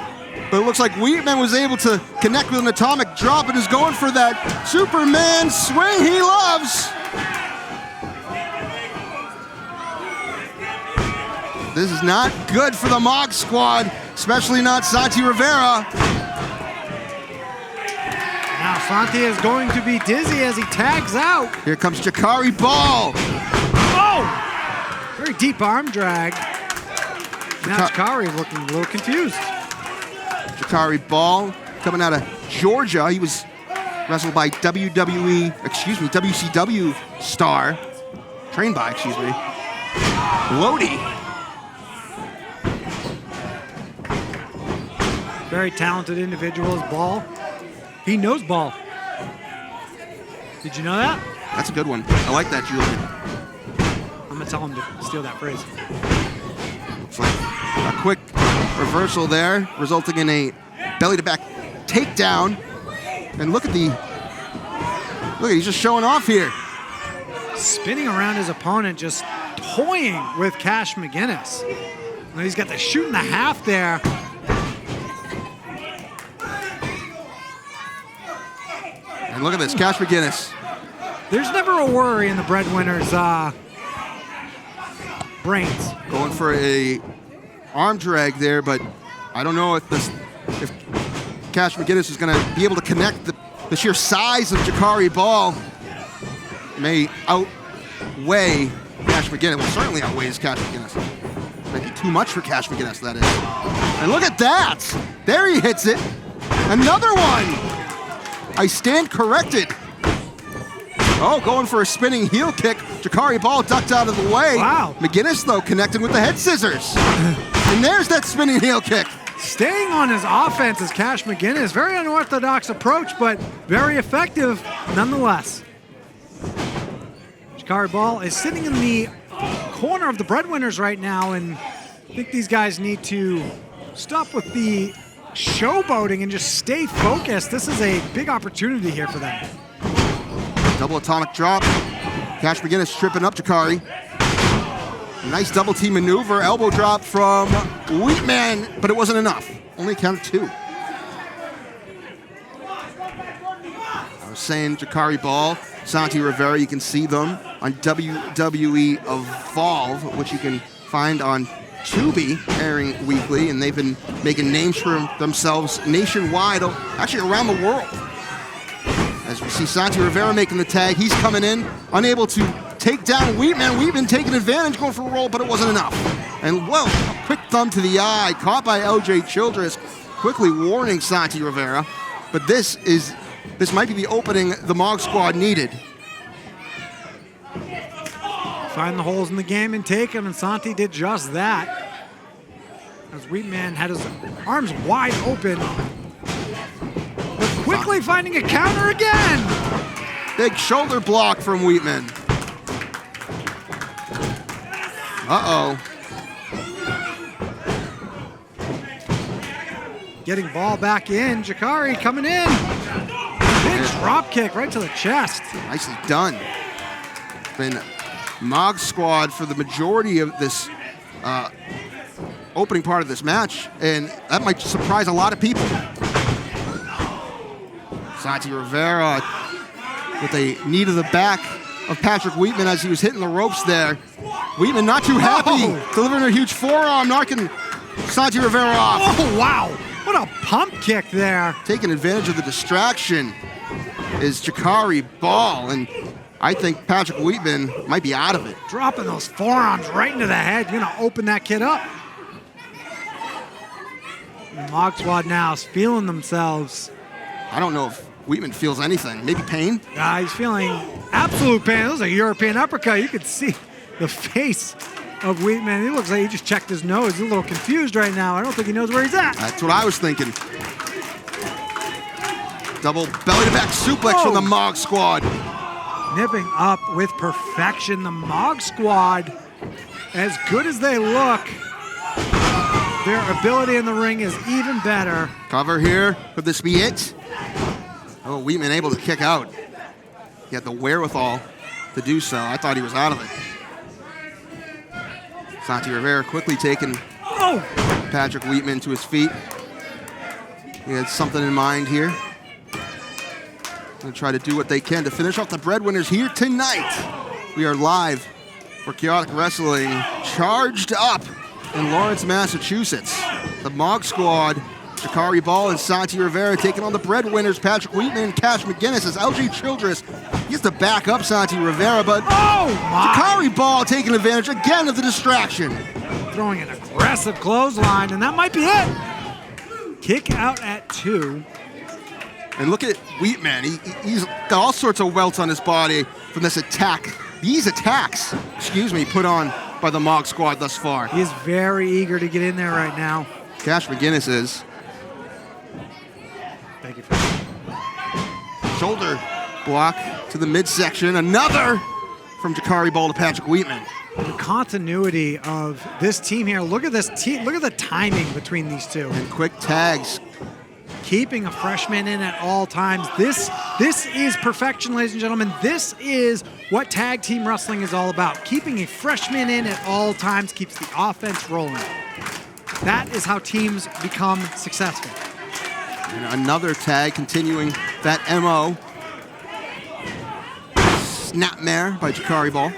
but it looks like Wheatman was able to connect with an atomic drop and is going for that Superman swing he loves. This is not good for the Mog Squad, especially not Santi Rivera. Now Santi is going to be dizzy as he tags out. Here comes Jakari Ball. Oh! Very deep arm drag. Now Jakari is looking a little confused. Jakari Ball coming out of Georgia. He was wrestled by WCW star, trained by, Lodi. Very talented individual is Ball. He knows Ball. Did you know that? That's a good one. I like that, Julian. I'm going to tell him to steal that phrase. Looks like a quick reversal there, resulting in a belly-to-back takedown. And look, he's just showing off here. Spinning around his opponent, just toying with Cash McGinnis. Now he's got the shoot in the half there. And look at this, Cash McGinnis. There's never a worry in the breadwinner's brains. Going for a arm drag there, but I don't know if Cash McGinnis is going to be able to connect. The sheer size of Jakari Ball may outweigh Cash McGinnis. Well, certainly outweighs Cash McGinnis. Maybe too much for Cash McGinnis, that is. And look at that! There he hits it. Another one! I stand corrected. Oh, going for a spinning heel kick. Jakari Ball ducked out of the way. Wow. McGinnis, though, connected with the head scissors. And there's that spinning heel kick. Staying on his offense is Cash McGinnis. Very unorthodox approach, but very effective nonetheless. Jakari Ball is sitting in the corner of the breadwinners right now, and I think these guys need to stop with the showboating and just stay focused. This is a big opportunity here for them. Double atomic drop. Cash McGinnis tripping up Jakari. Nice double team maneuver. Elbow drop from Wheatman, but it wasn't enough. Only counted 2. I was saying Jakari Ball, Santi Rivera, you can see them on WWE Evolve, which you can find on Tubi, airing weekly, and they've been making names for themselves nationwide, actually around the world. As we see Santi Rivera making the tag, he's coming in, unable to take down Wheatman. Wheatman taking advantage, going for a roll, but it wasn't enough. And well, a quick thumb to the eye, caught by LJ Childress, quickly warning Santi Rivera. But this might be the opening the Mog Squad needed. Find the holes in the game and take them, and Santi did just that. As Wheatman had his arms wide open, but quickly finding a counter again. Big shoulder block from Wheatman. Uh-oh. Getting Ball back in. Jakari coming in. Big drop kick right to the chest. Nicely done. Been Mog Squad for the majority of this opening part of this match, and that might surprise a lot of people. Santi Rivera with a knee to the back of Patrick Wheatman as he was hitting the ropes there. Wheatman not too happy, delivering a huge forearm, knocking Santi Rivera off. Oh, wow. What a pump kick there. Taking advantage of the distraction is Jakari Ball, and I think Patrick Wheatman might be out of it. Dropping those forearms right into the head. You're going to open that kid up. The Mog Squad now is feeling themselves. I don't know if Wheatman feels anything. Maybe pain? He's feeling absolute pain. This is a European uppercut. You can see the face of Wheatman. It looks like he just checked his nose. He's a little confused right now. I don't think he knows where he's at. That's what I was thinking. Double belly-to-back suplex from the Mog Squad. Nipping up with perfection. The Mog Squad, as good as they look, their ability in the ring is even better. Cover here. Could this be it? Oh, Wheatman able to kick out. He had the wherewithal to do so. I thought he was out of it. Santi Rivera quickly taking Patrick Wheatman to his feet. He had something in mind here. Going to try to do what they can to finish off the breadwinners here tonight. We are live for Chaotic Wrestling, charged up in Lawrence, Massachusetts. The Mog Squad, Jakari Ball and Santi Rivera taking on the breadwinners, Patrick Wheatman and Cash McGinnis, as LJ Childress gets to back up Santi Rivera, but Jakari Ball taking advantage again of the distraction. Throwing an aggressive clothesline, and that might be it. Kick out at 2. And look at Wheatman. He's got all sorts of welts on his body from this attack. These attacks, put on by the Mog Squad thus far. He is very eager to get in there right now. Cash McGinnis is. Thank you for that. Shoulder block to the midsection. Another from Jakari Ball to Patrick Wheatman. The continuity of this team here. Look at this team. Look at the timing between these two. And quick tags. Keeping a freshman in at all times. This is perfection, ladies and gentlemen. This is what tag team wrestling is all about. Keeping a freshman in at all times keeps the offense rolling. That is how teams become successful. And another tag continuing that MO. Snapmare by Jakari Ball.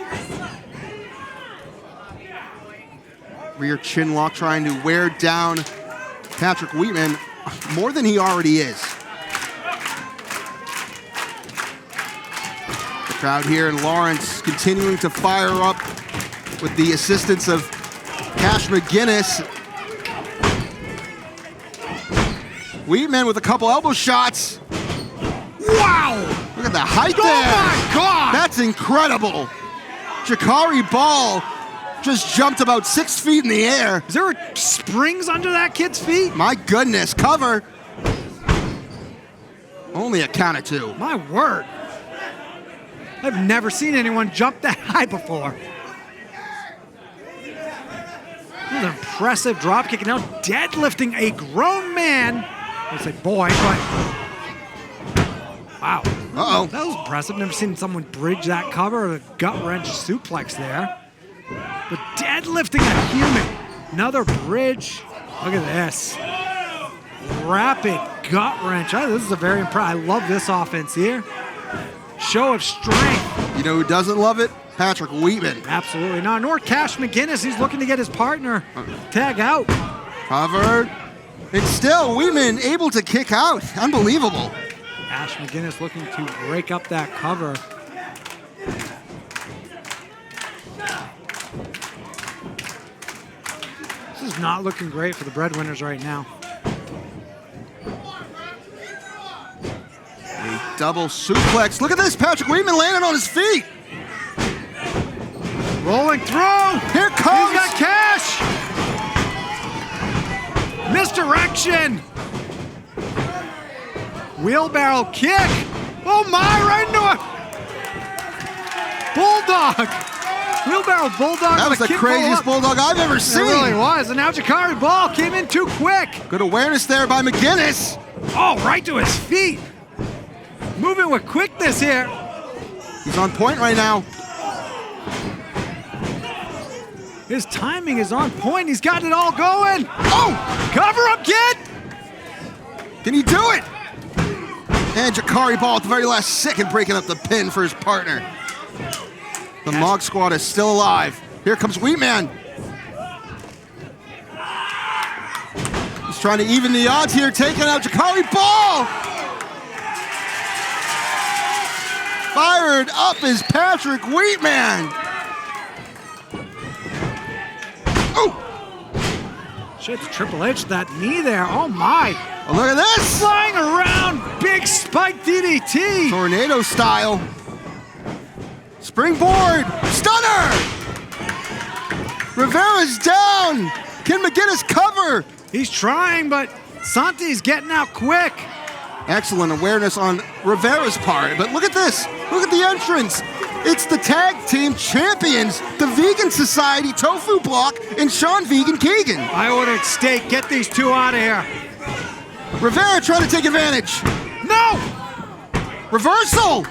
Rear chin lock trying to wear down Patrick Wheatman more than he already is. The crowd here in Lawrence continuing to fire up with the assistance of Cash McGinnis. Wheatman with a couple elbow shots. Wow! Look at the height there. Oh my God! That's incredible. Jakari Ball just jumped about 6 feet in the air. Is there springs under that kid's feet? My goodness, cover. Only a count of 2. My word. I've never seen anyone jump that high before. An impressive drop kick. Now deadlifting a grown man. I say boy, but wow. Uh-oh. That was impressive. Never seen someone bridge that cover with a gut wrench suplex there. But deadlifting a human. Another bridge. Look at this. Rapid gut wrench. This is a very impressive. I love this offense here. Show of strength. You know who doesn't love it? Patrick Wheatman. Absolutely not. Nor Cash McGinnis. He's looking to get his partner tag out. Covered. And still, Wheatman able to kick out. Unbelievable. Cash McGinnis looking to break up that cover. This is not looking great for the breadwinners right now. A double suplex. Look at this. Patrick Wheatman landing on his feet. Rolling through. Here comes. He's got Cash. Misdirection. Wheelbarrow kick. Oh my, right into it. Bulldog. Wheelbarrow bulldog. That was the craziest bulldog I've ever seen. It really was. And now Jakari Ball came in too quick. Good awareness there by McGinnis. Oh, right to his feet. Moving with quickness here. He's on point right now. His timing is on point. He's got it all going. Oh, cover up, kid. Can he do it? And Jakari Ball at the very last second breaking up the pin for his partner. The Mog Squad is still alive. Here comes Wheatman. He's trying to even the odds here, taking out Jakari Ball. Fired up is Patrick Wheatman. Oh! Shits Triple H, that knee there. Oh my. Oh, look at this! Flying around, big spike DDT. Tornado style. Springboard, stunner! Rivera's down. Can McGinnis cover? He's trying, but Santi's getting out quick. Excellent awareness on Rivera's part, but look at this. Look at the entrance. It's the tag team champions, the Vegan Society Tofu Block and Sean Vegan Keegan. I ordered steak. Get these two out of here. Rivera trying to take advantage. No! Reversal.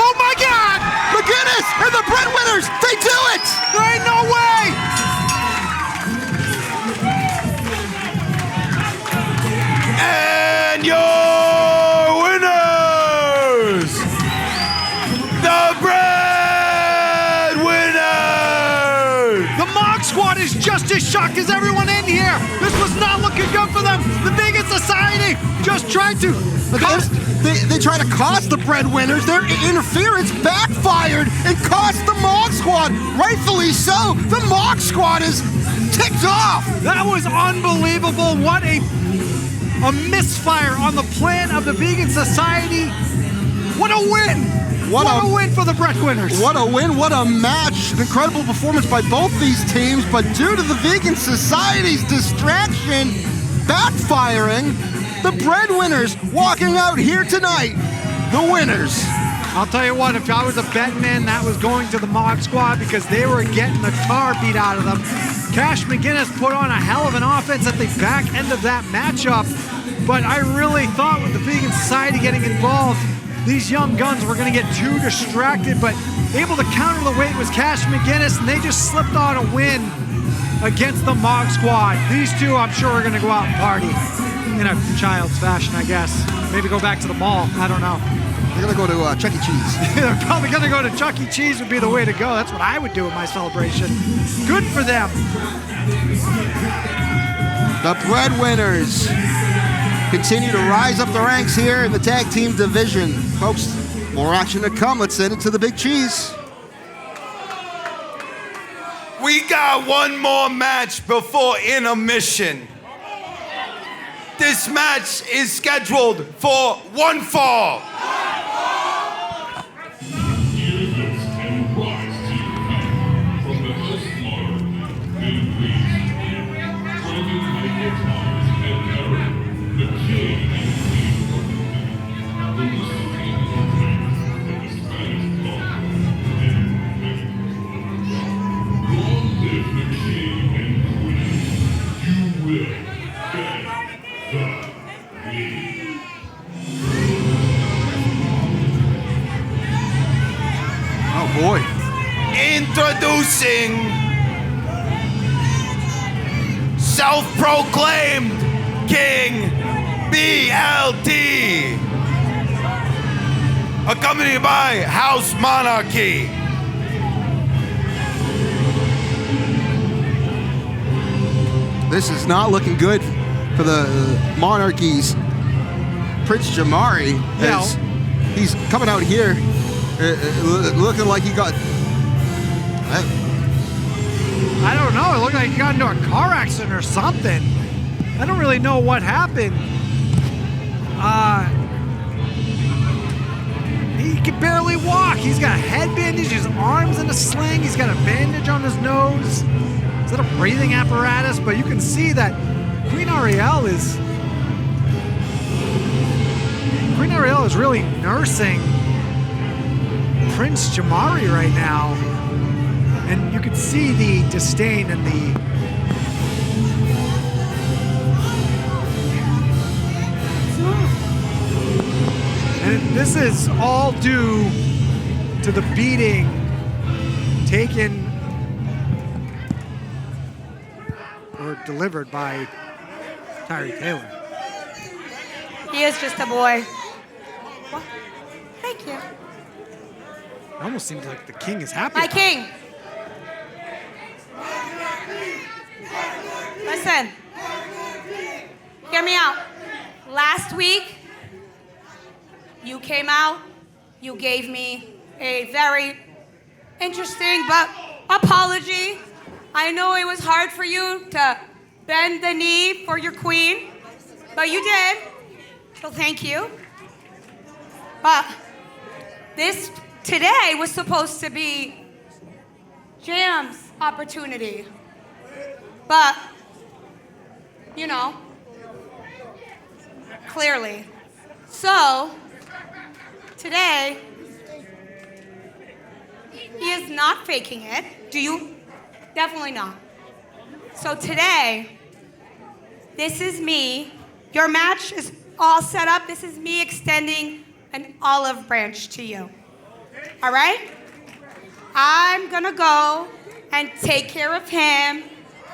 Oh my God! McGinnis and the Breadwinners, they do it! There ain't no way! And your winners, the Breadwinners! The Mog Squad is just as shocked as everyone in here. This was not looking good for them. The Vegan Society just tried to cost. They try to cost the Breadwinners. Their interference backfired and cost the Mog Squad. Rightfully so. The Mog Squad is ticked off. That was unbelievable. What a misfire on the plan of the Vegan Society. What a win. What a win for the Breadwinners. What a win. What a match. An incredible performance by both these teams. But due to the Vegan Society's distraction backfiring, the Breadwinners walking out here tonight, the winners. I'll tell you what, if I was a betting man, that was going to the Mog Squad because they were getting the tar beat out of them. Cash McGinnis put on a hell of an offense at the back end of that matchup, but I really thought with the Vegan Society getting involved, these young guns were going to get too distracted, but able to counter the weight was Cash McGinnis, and they just slipped on a win against the Mog Squad. These two, I'm sure, are going to go out and party in a child's fashion, I guess. Maybe go back to the mall. I don't know. They're going to go to Chuck E. Cheese. They're probably going to go to Chuck E. Cheese would be the way to go. That's what I would do with my celebration. Good for them. The Breadwinners continue to rise up the ranks here in the tag team division. Folks, more action to come. Let's send it to the Big Cheese. We got one more match before intermission. This match is scheduled for one fall. Oh boy. Introducing self-proclaimed King BLT, accompanied by House Monarchy. This is not looking good for the Monarchies. Prince Jamari, he's coming out here looking like he got... I don't know. It looked like he got into a car accident or something. I don't really know what happened. He can barely walk. He's got a head bandage, his arms in a sling. He's got a bandage on his nose. Is that a breathing apparatus? But you can see that Queen Ariel is really nursing Prince Jamari right now. And you can see the disdain and the... And this is all due to the beating taken over-delivered by Tyree Taylor. He is just a boy. What? Thank you. It almost seems like the king is happy. My about it. king. Listen. Hear me out. Last week, you came out. You gave me a very interesting but apology. I know it was hard for you to bend the knee for your queen, but you did. So thank you. But this today was supposed to be Jam's opportunity. But, you know, clearly. So, today, he is not faking it. Do you? Definitely not. So today, this is me. Your match is all set up. This is me extending an olive branch to you. All right? I'm gonna go and take care of him.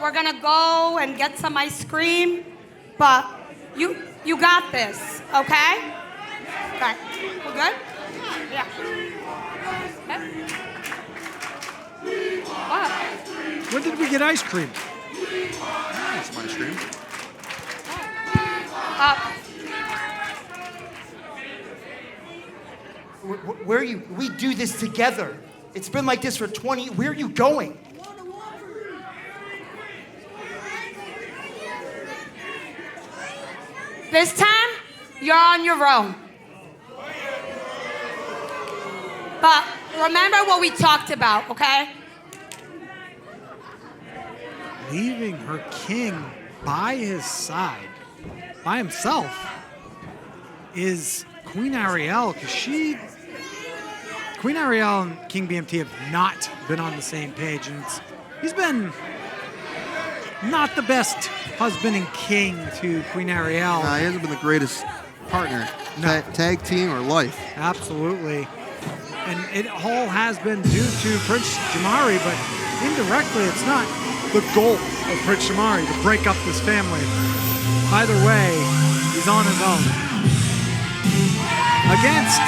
We're gonna go and get some ice cream, but you got this, okay? Okay, we're good? Yeah. Okay. What? When did we get ice cream? Some ice cream. Where are you? We do this together. It's been like this for 20. Where are you going? This time, you're on your own. But remember what we talked about, okay? Leaving her king by his side, by himself, is Queen Ariel, because Queen Ariel and King BMT have not been on the same page, and he's been not the best husband and king to Queen Ariel. He hasn't been the greatest partner, tag team or life. Absolutely. And it all has been due to Prince Jamari, but indirectly it's not the goal of Prince Jamari to break up this family. Either way, he's on his own. Against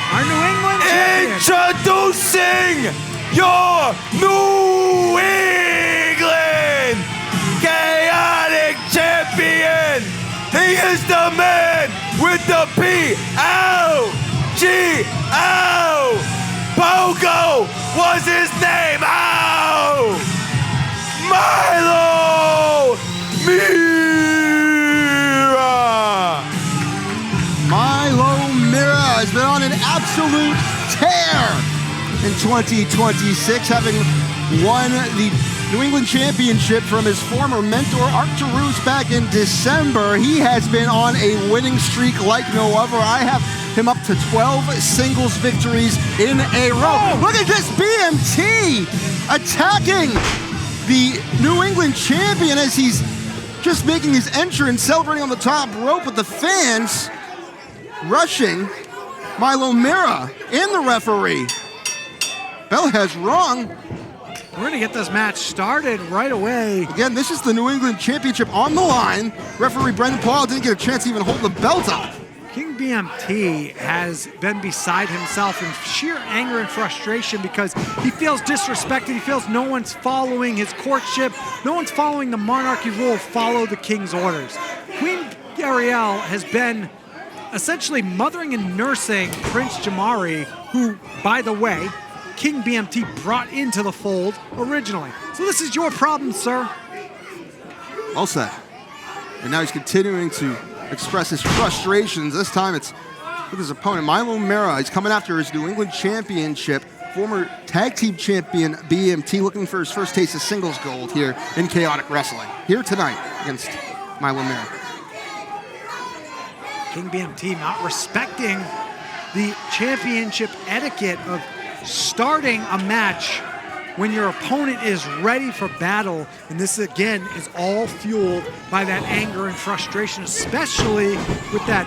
our New England champion. Introducing your New England chaotic champion. He is the man with the PLGO. Pogo was his name. Ow! Milo Mira. Milo Mira has been on an absolute tear in 2026, having won the New England Championship from his former mentor, Arcturus, back in December. He has been on a winning streak like no other. I have him up to 12 singles victories in a row. Look at this BMT attacking the New England champion as he's just making his entrance, celebrating on the top rope with the fans rushing Milo Mira in the referee. Bell has rung. We're going to get this match started right away. Again, this is the New England Championship on the line. Referee Brendan Paul didn't get a chance to even hold the belt up. King BMT has been beside himself in sheer anger and frustration because he feels disrespected. He feels no one's following his courtship. No one's following the monarchy rule, follow the king's orders. Queen Ariel has been essentially mothering and nursing Prince Jamari, who, by the way, King BMT brought into the fold originally. So this is your problem, sir. Well said. And now he's continuing to express his frustrations. This time it's with his opponent, Milo Mira. He's coming after his New England Championship. Former tag team champion BMT looking for his first taste of singles gold here in Chaotic Wrestling. Here tonight against Milo Mira. King BMT not respecting the championship etiquette of starting a match when your opponent is ready for battle. And this, again, is all fueled by that anger and frustration, especially with that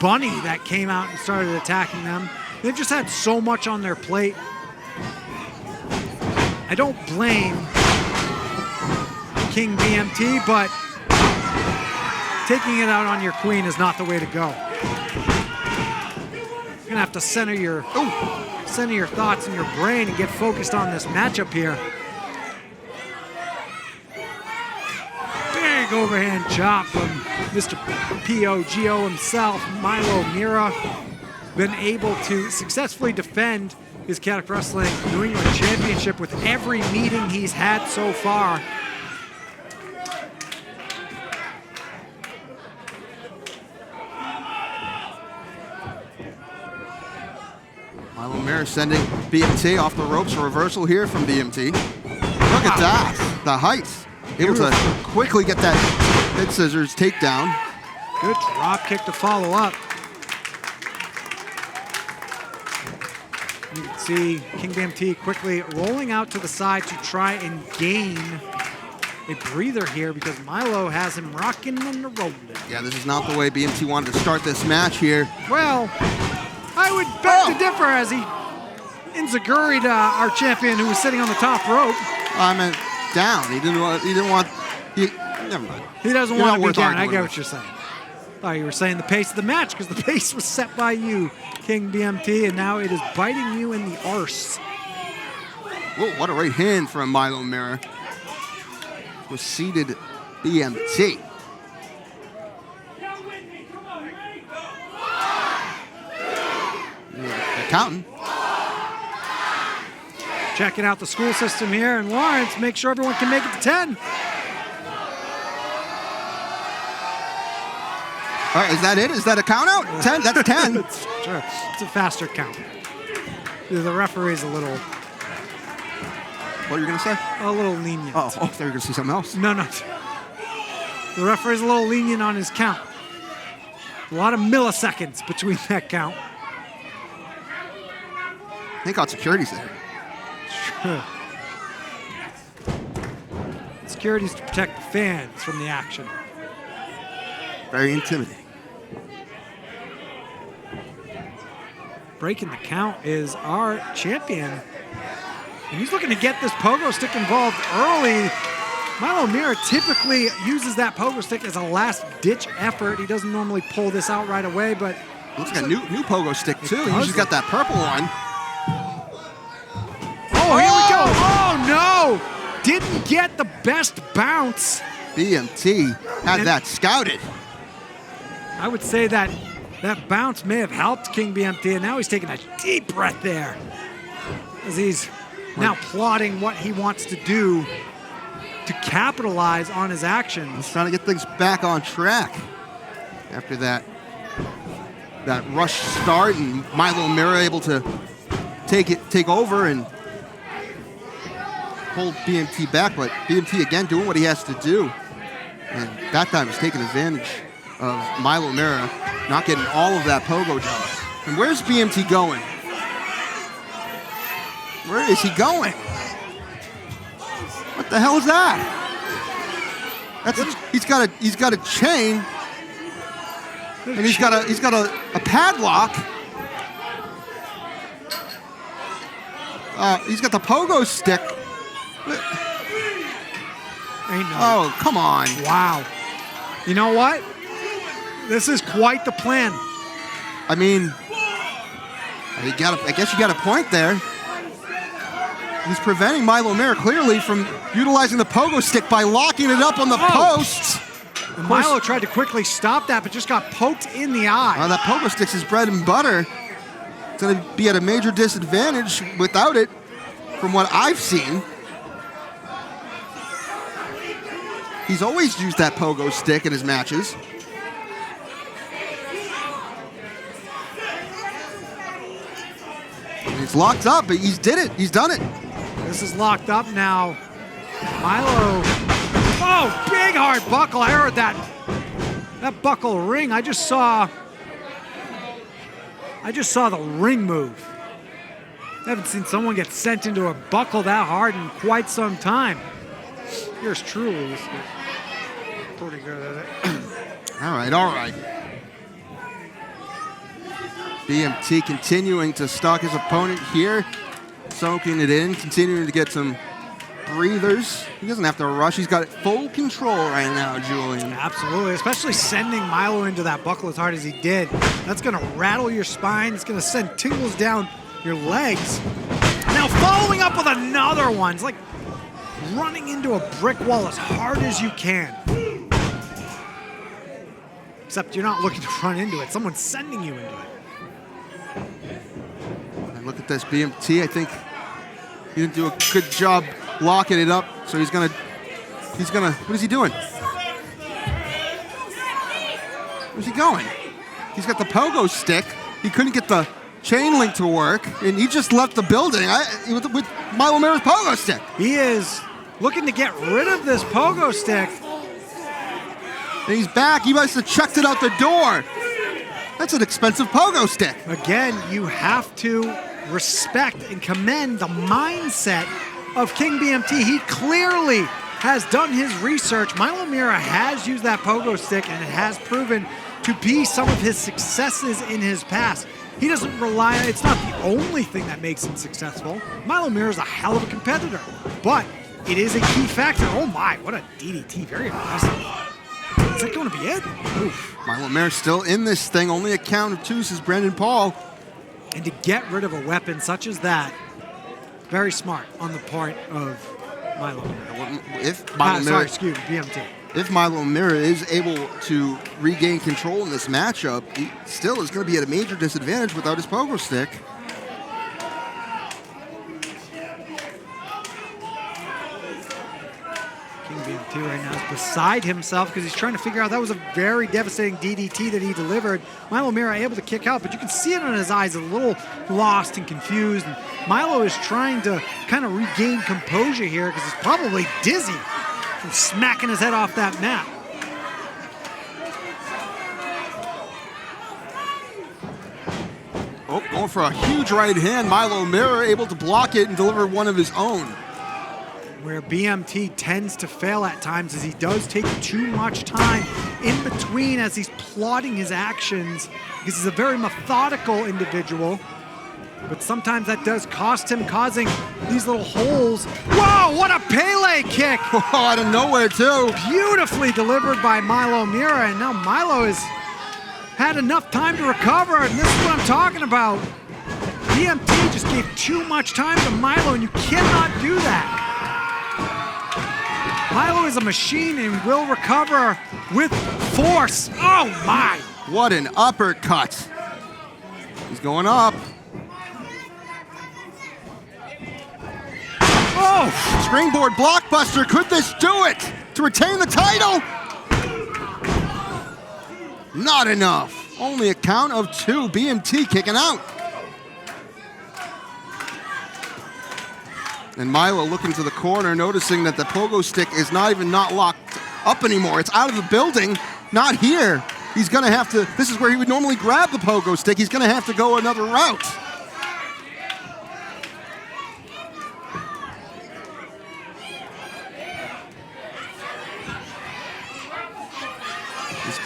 bunny that came out and started attacking them. They've just had so much on their plate. I don't blame King BMT, but taking it out on your queen is not the way to go. You're gonna have to center your thoughts in your brain and get focused on this matchup here. Big overhand chop from Mr. POGO himself, Milo Mira. Been able to successfully defend his Catholic Wrestling New England Championship with every meeting he's had so far. Milo Mira sending BMT off the ropes. A reversal here from BMT. Look at that. The heights. Able to quickly get that head scissors takedown. Good drop kick to follow up. You can see King BMT quickly rolling out to the side to try and gain a breather here because Milo has him rocking and rolling. Yeah, this is not the way BMT wanted to start this match here. Well, I would beg to differ as he enziguried our champion who was sitting on the top rope. I meant down. He didn't want. Never mind. He doesn't You're want not to be worth down. I arguing get with. what you're saying. Thought you were saying the pace of the match because the pace was set by you, King BMT, and now it is biting you in the arse. Whoa, what a right hand from Milo Mira. Was seated BMT. Counting. Checking out the school system here in Lawrence. Make sure everyone can make it to 10. All right, is that it? Is that a count out? 10? That's 10. Sure, it's a faster count. The referee's a little What are you going to say? a little lenient. Oh, I thought you were going to say something else. No. The referee's a little lenient on his count. A lot of milliseconds between that count. Thank God security's there. Security's to protect the fans from the action. Very intimidating. Breaking the count is our champion. And he's looking to get this pogo stick involved early. Milo Mira typically uses that pogo stick as a last-ditch effort. He doesn't normally pull this out right away, but... Looks like a new pogo stick, too. He's just got that purple one. Oh, here we go. Oh, no. Didn't get the best bounce. BMT had that scouted. I would say that that bounce may have helped King BMT, and now he's taking a deep breath there as he's now plotting what he wants to do to capitalize on his actions. He's trying to get things back on track after that rush start, and Milo Mira able to take over and hold BMT back, but BMT again doing what he has to do. And that time he's taking advantage of Milo Mira not getting all of that pogo jump. And where's BMT going? Where is he going? What the hell is that? He's got a chain, and he's got a padlock. He's got the pogo stick. Oh, come on. Wow. You know what? This is quite the plan. I mean, I guess you got a point there. He's preventing Milo Mira clearly from utilizing the pogo stick by locking it up on the posts. And Milo tried to quickly stop that, but just got poked in the eye. That pogo stick's his bread and butter. It's going to be at a major disadvantage without it, from what I've seen. He's always used that pogo stick in his matches. And it's locked up, but he's did it. He's done it. This is locked up now. Milo. Oh, big hard buckle. I heard that buckle ring. I just saw the ring move. I haven't seen someone get sent into a buckle that hard in quite some time. Yours truly is pretty good at it. All right. BMT continuing to stalk his opponent here, soaking it in, continuing to get some breathers. He doesn't have to rush. He's got full control right now, Julian. Absolutely, especially sending Milo into that buckle as hard as he did. That's going to rattle your spine. It's going to send tingles down your legs. Now following up with another one. It's like running into a brick wall as hard as you can. Except you're not looking to run into it. Someone's sending you into it. And look at this BMT. I think he didn't do a good job locking it up. So he's gonna, what is he doing? Where's he going? He's got the pogo stick. He couldn't get the chain link to work, and he just left the building with Milo Mira's pogo stick. He is looking to get rid of this pogo stick. And he's back. He must have chucked it out the door. That's an expensive pogo stick. Again, you have to respect and commend the mindset of King BMT. He clearly has done his research. Milo Mira has used that pogo stick, and it has proven to be some of his successes in his past. He doesn't rely on it. It's not the only thing that makes him successful. Milo Mira is a hell of a competitor, but it is a key factor. Oh my, what a DDT. Very impressive. Is that going to be it? Oof. Milo Mira still in this thing. Only a count of 2, says Brendan Paul. And to get rid of a weapon such as that, very smart on the part of Milo Mira. BMT. If Milo Mira is able to regain control in this matchup, he still is going to be at a major disadvantage without his pogo stick. King BMT right now is beside himself because he's trying to figure out that was a very devastating DDT that he delivered. Milo Mira able to kick out, but you can see it in his eyes, a little lost and confused. And Milo is trying to kind of regain composure here because he's probably dizzy from smacking his head off that mat. Oh, going for a huge right hand. Milo Mira able to block it and deliver one of his own. Where BMT tends to fail at times is he does take too much time in between as he's plotting his actions because he's a very methodical individual. But sometimes that does cost him, causing these little holes. Whoa, what a Pele kick! Oh, out of nowhere, too. Beautifully delivered by Milo Mira, and now Milo has had enough time to recover, and this is what I'm talking about. BMT just gave too much time to Milo, and you cannot do that. Milo is a machine and will recover with force. Oh, my. What an uppercut. He's going up. Oh, springboard blockbuster. Could this do it to retain the title? Not enough. Only a count of 2. BMT kicking out. And Milo looking to the corner, noticing that the pogo stick is not locked up anymore. It's out of the building, not here. He's gonna have to, this is where he would normally grab the pogo stick. He's gonna have to go another route.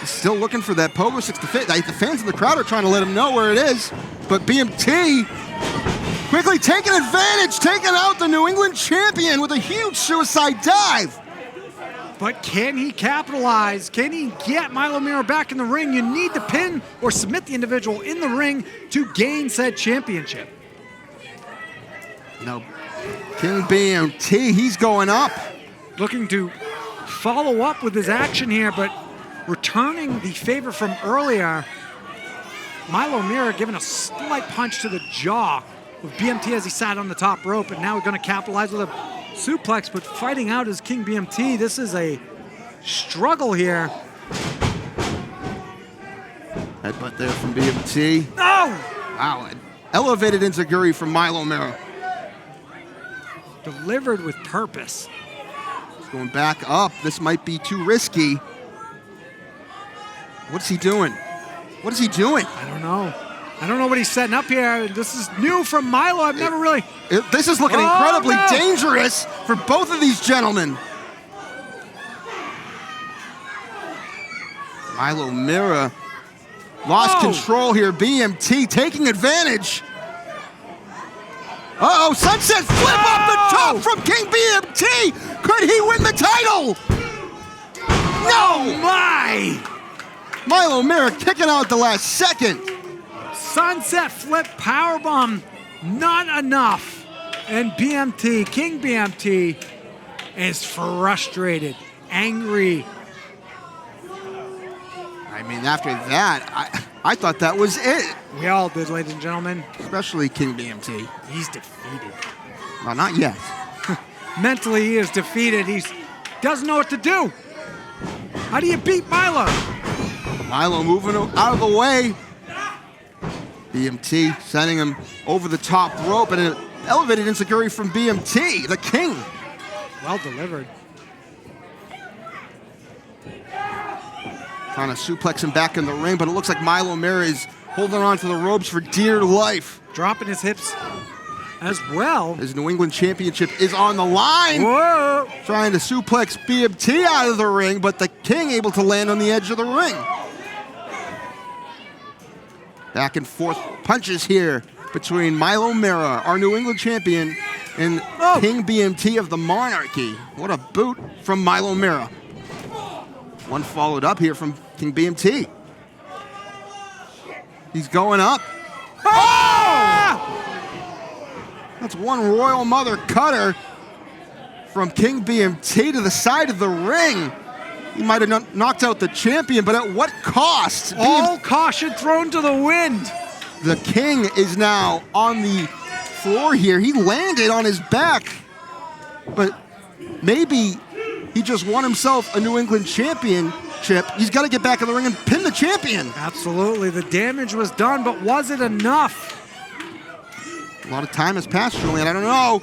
He's still looking for that pogo stick to fit. The fans in the crowd are trying to let him know where it is, but BMT quickly taking advantage, taking out the New England champion with a huge suicide dive. But can he capitalize? Can he get Milo Mira back in the ring? You need to pin or submit the individual in the ring to gain said championship. No, King BMT, he's going up. Looking to follow up with his action here, but returning the favor from earlier. Milo Mira giving a slight punch to the jaw with BMT as he sat on the top rope, and now we're going to capitalize with a suplex, but fighting out is King BMT. This is a struggle here. Headbutt there from BMT. Oh! Wow, an elevated enziguri from Milo Mira. Delivered with purpose. He's going back up. This might be too risky. What's he doing? What is he doing? I don't know. I don't know what he's setting up here. This is new from Milo. I've never really... This is looking incredibly dangerous for both of these gentlemen. Milo Mira lost control here. BMT taking advantage. Uh-oh, sunset flip off the top from King BMT. Could he win the title? No! My! Milo Merrick kicking out at the last second. Sunset flip powerbomb, not enough. And BMT, King BMT, is frustrated, angry. I mean, after that, I thought that was it. We all did, ladies and gentlemen. Especially King BMT. He's defeated. Well, not yet. Mentally, he is defeated. He doesn't know what to do. How do you beat Milo? Milo moving out of the way. BMT sending him over the top rope, and an elevated insecurity from BMT, the king. Well delivered. Trying to suplex him back in the ring, but it looks like Milo Mera is holding on to the ropes for dear life. Dropping his hips as well. His New England Championship is on the line. Whoa! Trying to suplex BMT out of the ring, but the king able to land on the edge of the ring. Back and forth punches here between Milo Mera, our New England champion, and King BMT of the Monarchy. What a boot from Milo Mera. One followed up here from King BMT. He's going up. Oh! That's one Royal Mother cutter from King BMT to the side of the ring. He might have knocked out the champion, but at what cost? All caution thrown to the wind. The king is now on the floor here. He landed on his back, but maybe he just won himself a New England championship. He's got to get back in the ring and pin the champion. Absolutely. The damage was done, but was it enough? A lot of time has passed, Julian. I don't know.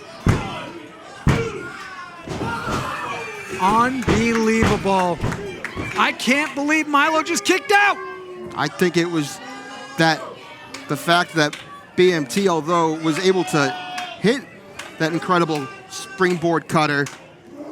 Unbelievable. I can't believe Milo just kicked out. I think it was the fact that BMT, although was able to hit that incredible springboard cutter,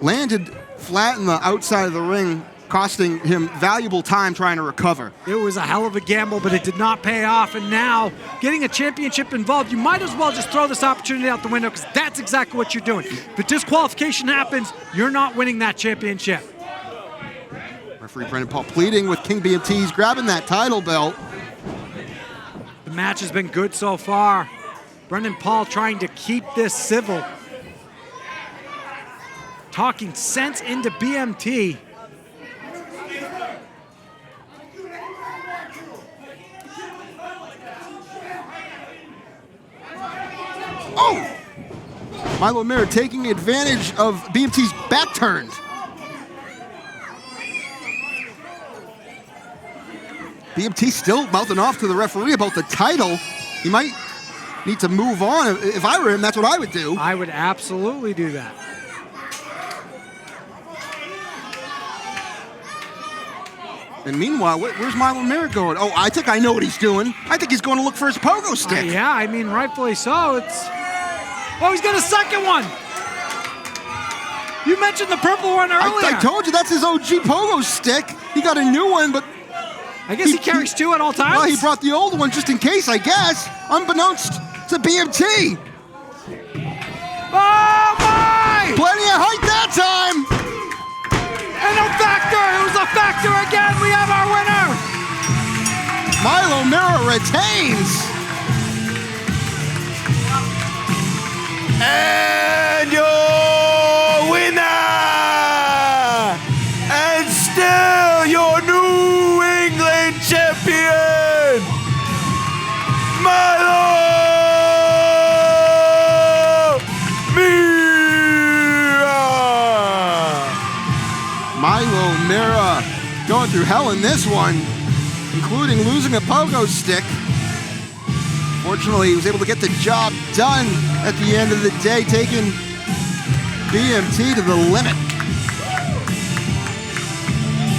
landed flat in the outside of the ring, costing him valuable time trying to recover. It was a hell of a gamble, but it did not pay off. And now, getting a championship involved, you might as well just throw this opportunity out the window, because that's exactly what you're doing. If a disqualification happens, you're not winning that championship. Referee Brendan Paul pleading with King BMT. He's grabbing that title belt. The match has been good so far. Brendan Paul trying to keep this civil. Talking sense into BMT. Oh! Milo Mera taking advantage of BMT's back turned. BMT still mouthing off to the referee about the title. He might need to move on. If I were him, that's what I would do. I would absolutely do that. And meanwhile, where's Milo Mera going? Oh, I think I know what he's doing. I think he's going to look for his pogo stick. Yeah, I mean, rightfully so. Oh, he's got a second one. You mentioned the purple one earlier. I told you, that's his OG pogo stick. He got a new one, but I guess he carries two at all times. Well, he brought the old one just in case, I guess, unbeknownst to BMT. Oh, my! Plenty of height that time. And a factor. It was a factor again. We have our winner. Milo Mera retains. And your winner, and still your New England champion, Milo Mera. Milo Mera going through hell in this one, including losing a pogo stick. Fortunately, he was able to get the job done at the end of the day, taking BMT to the limit.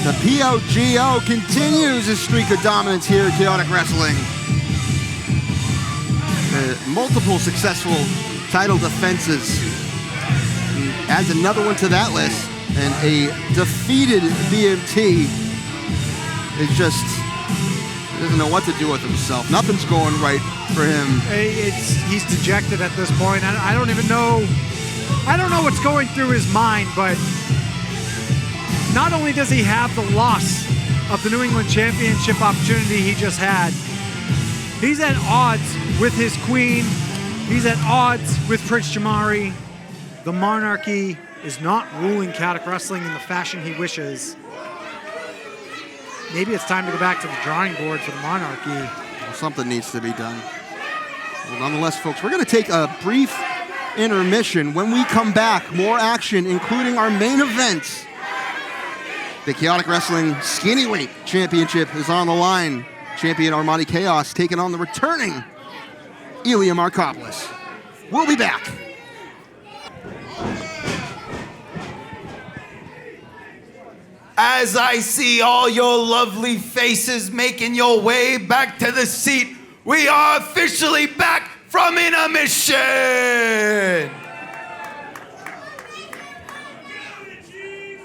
The POGO continues his streak of dominance here at Chaotic Wrestling. Multiple successful title defenses. He adds another one to that list, and a defeated BMT is just He doesn't know what to do with himself. Nothing's going right for him. He's dejected at this point. I don't even know. I don't know what's going through his mind, but not only does he have the loss of the New England Championship opportunity he just had, he's at odds with his queen. He's at odds with Prince Jamari. The monarchy is not ruling Caddick Wrestling in the fashion he wishes. Maybe it's time to go back to the drawing board for the monarchy. Well, something needs to be done. Well, nonetheless, folks, we're going to take a brief intermission. When we come back, more action, including our main event. The Chaotic Wrestling Skinny-Weight Championship is on the line. Champion Armani Chaos taking on the returning Ilya Markopoulos. We'll be back. As I see all your lovely faces making your way back to the seat, we are officially back from intermission.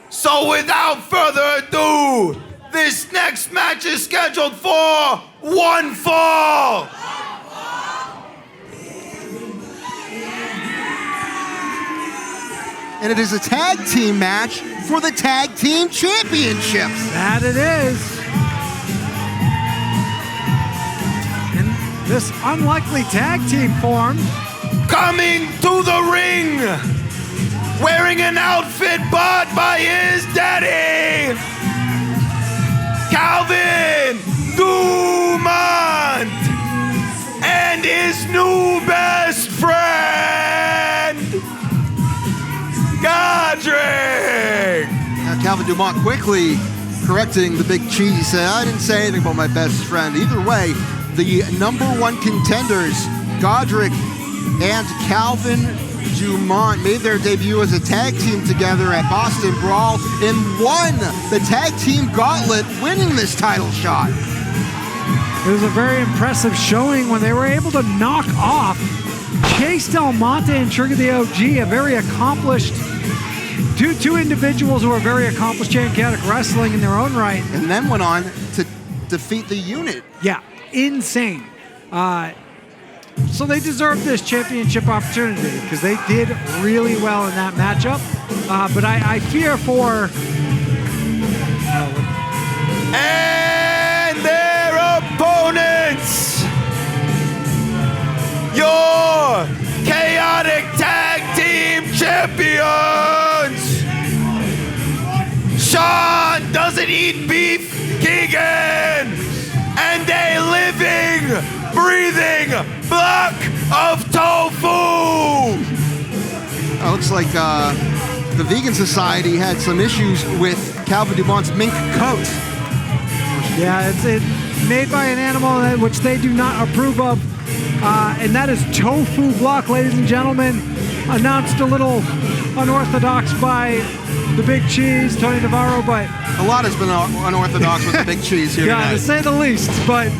So without further ado, this next match is scheduled for one fall. And it is a tag team match for the Tag Team Championships. That it is. And this unlikely tag team formed. Coming to the ring, wearing an outfit bought by his daddy, Calvin Dumont, and his new best friend, Godric. Now Calvin Dumont quickly correcting the Big Cheese. He said, I didn't say anything about my best friend. Either way, the number one contenders, Godric and Calvin Dumont, made their debut as a tag team together at Boston Brawl and won the tag team gauntlet, winning this title shot. It was a very impressive showing when they were able to knock off Chase Del Monte and Trigger the OG, a very accomplished, two individuals who are very accomplished in Caddick Wrestling in their own right. And then went on to defeat the Unit. Yeah, insane. So they deserve this championship opportunity because they did really well in that matchup. But I fear for... And their opponents, your Chaotic Tag Team Champions, Sean Doesn't Eat Beef Keegan, and a living, breathing block of tofu. Looks like the Vegan Society had some issues with Calvin Dumont's mink coat. Yeah, it's made by an animal which they do not approve of. And that is tofu block, ladies and gentlemen. Announced a little unorthodox by the Big Cheese, Tony Navarro, but... A lot has been unorthodox with the Big Cheese here yeah, tonight. to say the least, but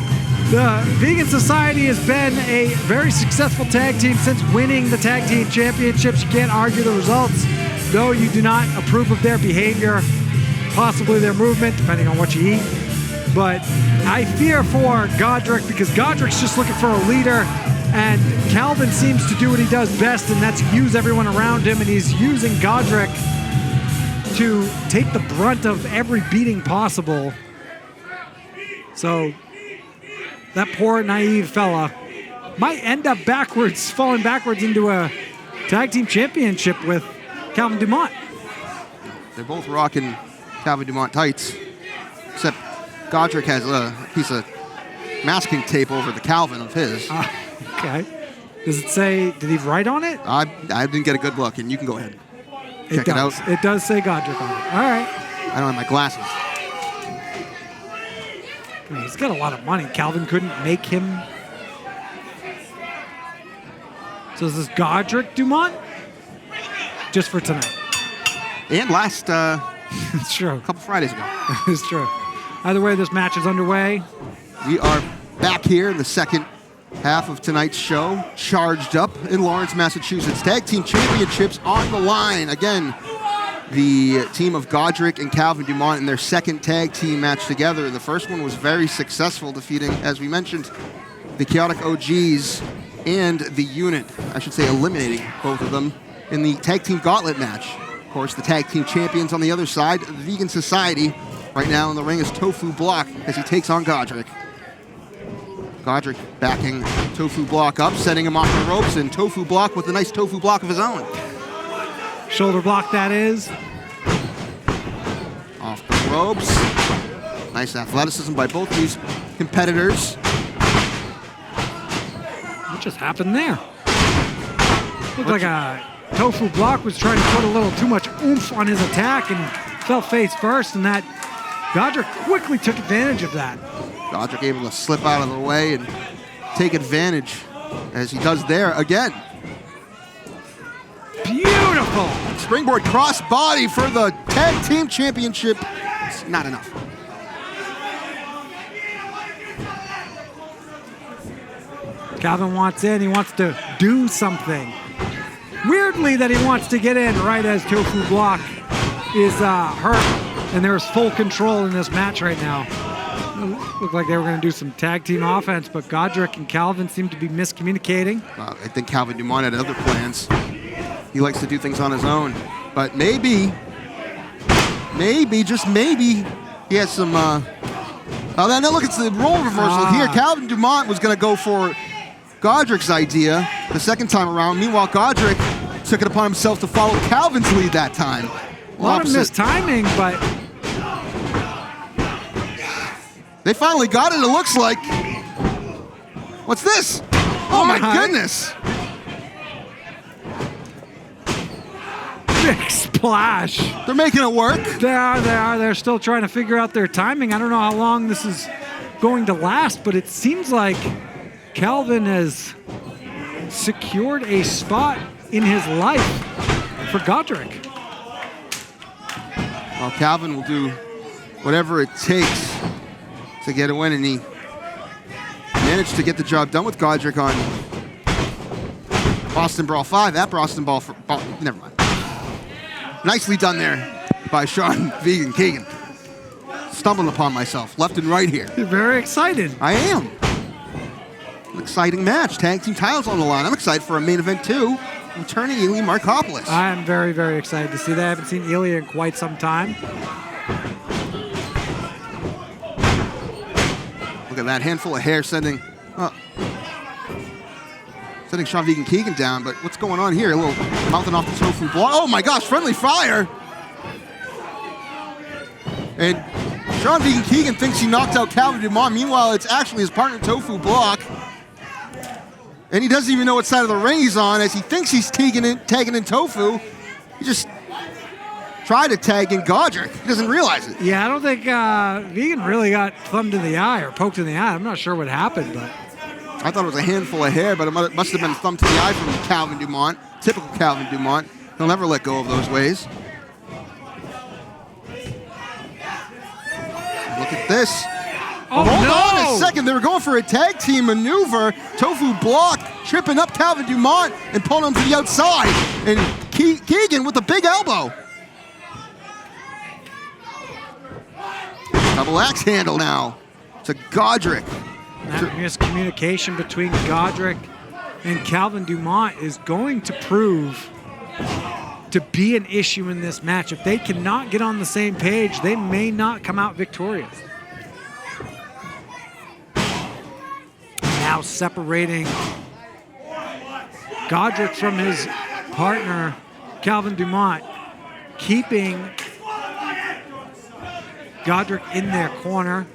the Vegan Society has been a very successful tag team since winning the tag team championships. You can't argue the results, though you do not approve of their behavior, possibly their movement, depending on what you eat. But I fear for Godric because Godric's just looking for a leader, and Calvin seems to do what he does best, and that's use everyone around him, and he's using Godric to take the brunt of every beating possible. So that poor naive fella might end up falling backwards into a tag team championship with Calvin Dumont. They're both rocking Calvin Dumont tights, except Godric has a piece of masking tape over the Calvin of his. Okay. Does it say, did he write on it? I didn't get a good look, and you can go ahead. Check it does. It does say Godric on it. All right. I don't have my glasses. I mean, he's got a lot of money. Calvin couldn't make him. So is this Godric Dumont? Just for tonight. And last it's true. A couple Fridays ago. It's true. Either way, this match is underway. We are back here in the second half of tonight's show, charged up in Lawrence, Massachusetts. Tag Team Championships on the line. Again, the team of Godric and Calvin Dumont in their second tag team match together. The first one was very successful, defeating, as we mentioned, the Chaotic OGs and the Unit. I should say eliminating both of them in the tag team gauntlet match. Of course, the tag team champions on the other side, the Vegan Society. Right now in the ring is Tofu Block as he takes on Godric. Godric backing Tofu Block up, setting him off the ropes, and Tofu Block with a nice Tofu Block of his own. Shoulder block, that is. Off the ropes. Nice athleticism by both these competitors. What just happened there? Looked like a Tofu Block was trying to put a little too much oomph on his attack and fell face first, and that Godric quickly took advantage of that. Godric able to slip out of the way and take advantage as he does there again. Beautiful. Springboard cross body for the tag team championship. It's not enough. Calvin wants in. He wants to do something. Weirdly that he wants to get in right as Tofu Block is hurt, and there's full control in this match right now. Looked like they were going to do some tag team offense, but Godric and Calvin seem to be miscommunicating. I think Calvin Dumont had other plans. He likes to do things on his own. But maybe, just maybe, he has some... now look, it's the role reversal here. Calvin Dumont was going to go for Godric's idea the second time around. Meanwhile, Godric took it upon himself to follow Calvin's lead that time. A lot of mistiming, but... They finally got it, it looks like. What's this? Oh my goodness. Big splash. They're making it work. They are. They're still trying to figure out their timing. I don't know how long this is going to last, but it seems like Calvin has secured a spot in his life for Godric. Well, Calvin will do whatever it takes to get a win, and he managed to get the job done with Godric on Boston Brawl 5 at Boston Brawl. Never mind. Nicely done there by Sean Vegan Keegan. Stumbling upon myself left and right here. You're very excited. I am. An exciting match. Tag team titles on the line. I'm excited for a main event too. Returning Eli Markopoulos. I am very, very excited to see that. I haven't seen Eli in quite some time. Look at that handful of hair sending Sean Vegan Keegan down, but what's going on here? A little mouthing off the Tofu Block. Oh my gosh, friendly fire! And Sean Vegan Keegan thinks he knocked out Calvin Dumont. Meanwhile, it's actually his partner, Tofu Block. And he doesn't even know what side of the ring he's on, as he thinks he's tagging in Tofu. He just tried to tag in Godric. He doesn't realize it. Yeah, I don't think Vegan really got thumbed in the eye or poked in the eye. I'm not sure what happened, but... I thought it was a handful of hair, but it must have been thumbed to the eye from Calvin Dumont. Typical Calvin Dumont. He'll never let go of those ways. Look at this. Oh, hold no! on a second. They were going for a tag team maneuver. Tofu Block tripping up Calvin Dumont and pulling him to the outside. And Keegan with a big elbow. Double axe handle now to Godric. That miscommunication between Godric and Calvin Dumont is going to prove to be an issue in this match. If they cannot get on the same page, they may not come out victorious. Now separating Godric from his partner, Calvin Dumont, keeping Godric in their corner.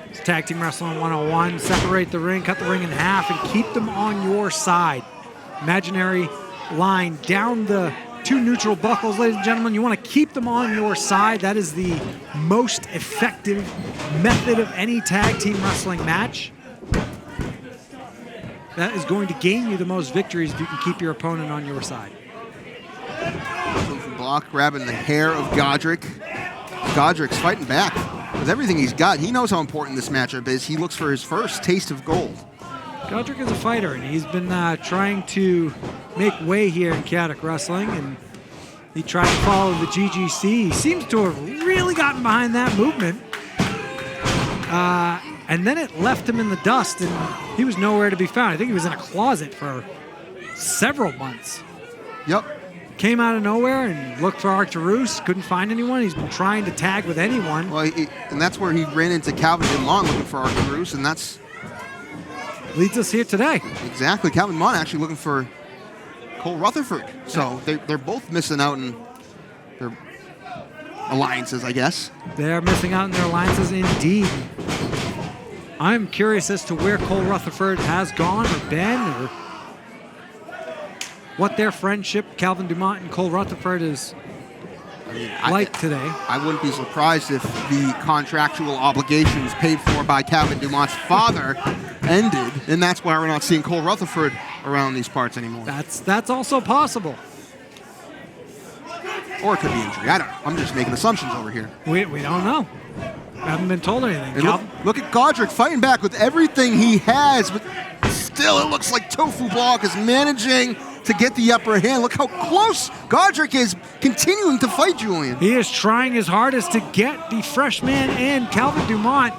It's Tag Team Wrestling 101. Separate the ring, cut the ring in half, and keep them on your side. Imaginary line down the two neutral buckles, ladies and gentlemen. You want to keep them on your side. That is the most effective method of any tag team wrestling match. That is going to gain you the most victories if you can keep your opponent on your side. Block grabbing the hair of Godric. Godric's fighting back with everything he's got. He knows how important this matchup is. He looks for his first taste of gold. Godric is a fighter, and he's been trying to make way here in Chaotic Wrestling, and He tried to follow the GGC. He seems to have really gotten behind that movement. And then it left him in the dust, and he was nowhere to be found. I think he was in a closet for several months. Yep. Came out of nowhere and looked for Arcturus. Couldn't find anyone. He's been trying to tag with anyone. Well, and that's where he ran into Calvin Dumont looking for Arcturus, and that's leads us here today. Exactly. Calvin Dumont actually looking for Cole Rutherford. So they're both missing out in their alliances, I guess. They're missing out in their alliances indeed. I'm curious as to where Cole Rutherford has gone or been, or what their friendship, Calvin Dumont and Cole Rutherford, is like today. I wouldn't be surprised if the contractual obligations paid for by Calvin Dumont's father ended, and that's why we're not seeing Cole Rutherford around these parts anymore. That's also possible. Or it could be injury. I don't know. I'm just making assumptions over here. We don't know. Haven't been told anything. Look at Godric fighting back with everything he has, but still it looks like Tofu Block is managing to get the upper hand. Look how close Godric is continuing to fight Julian. He is trying his hardest to get the freshman in. Calvin Dumont,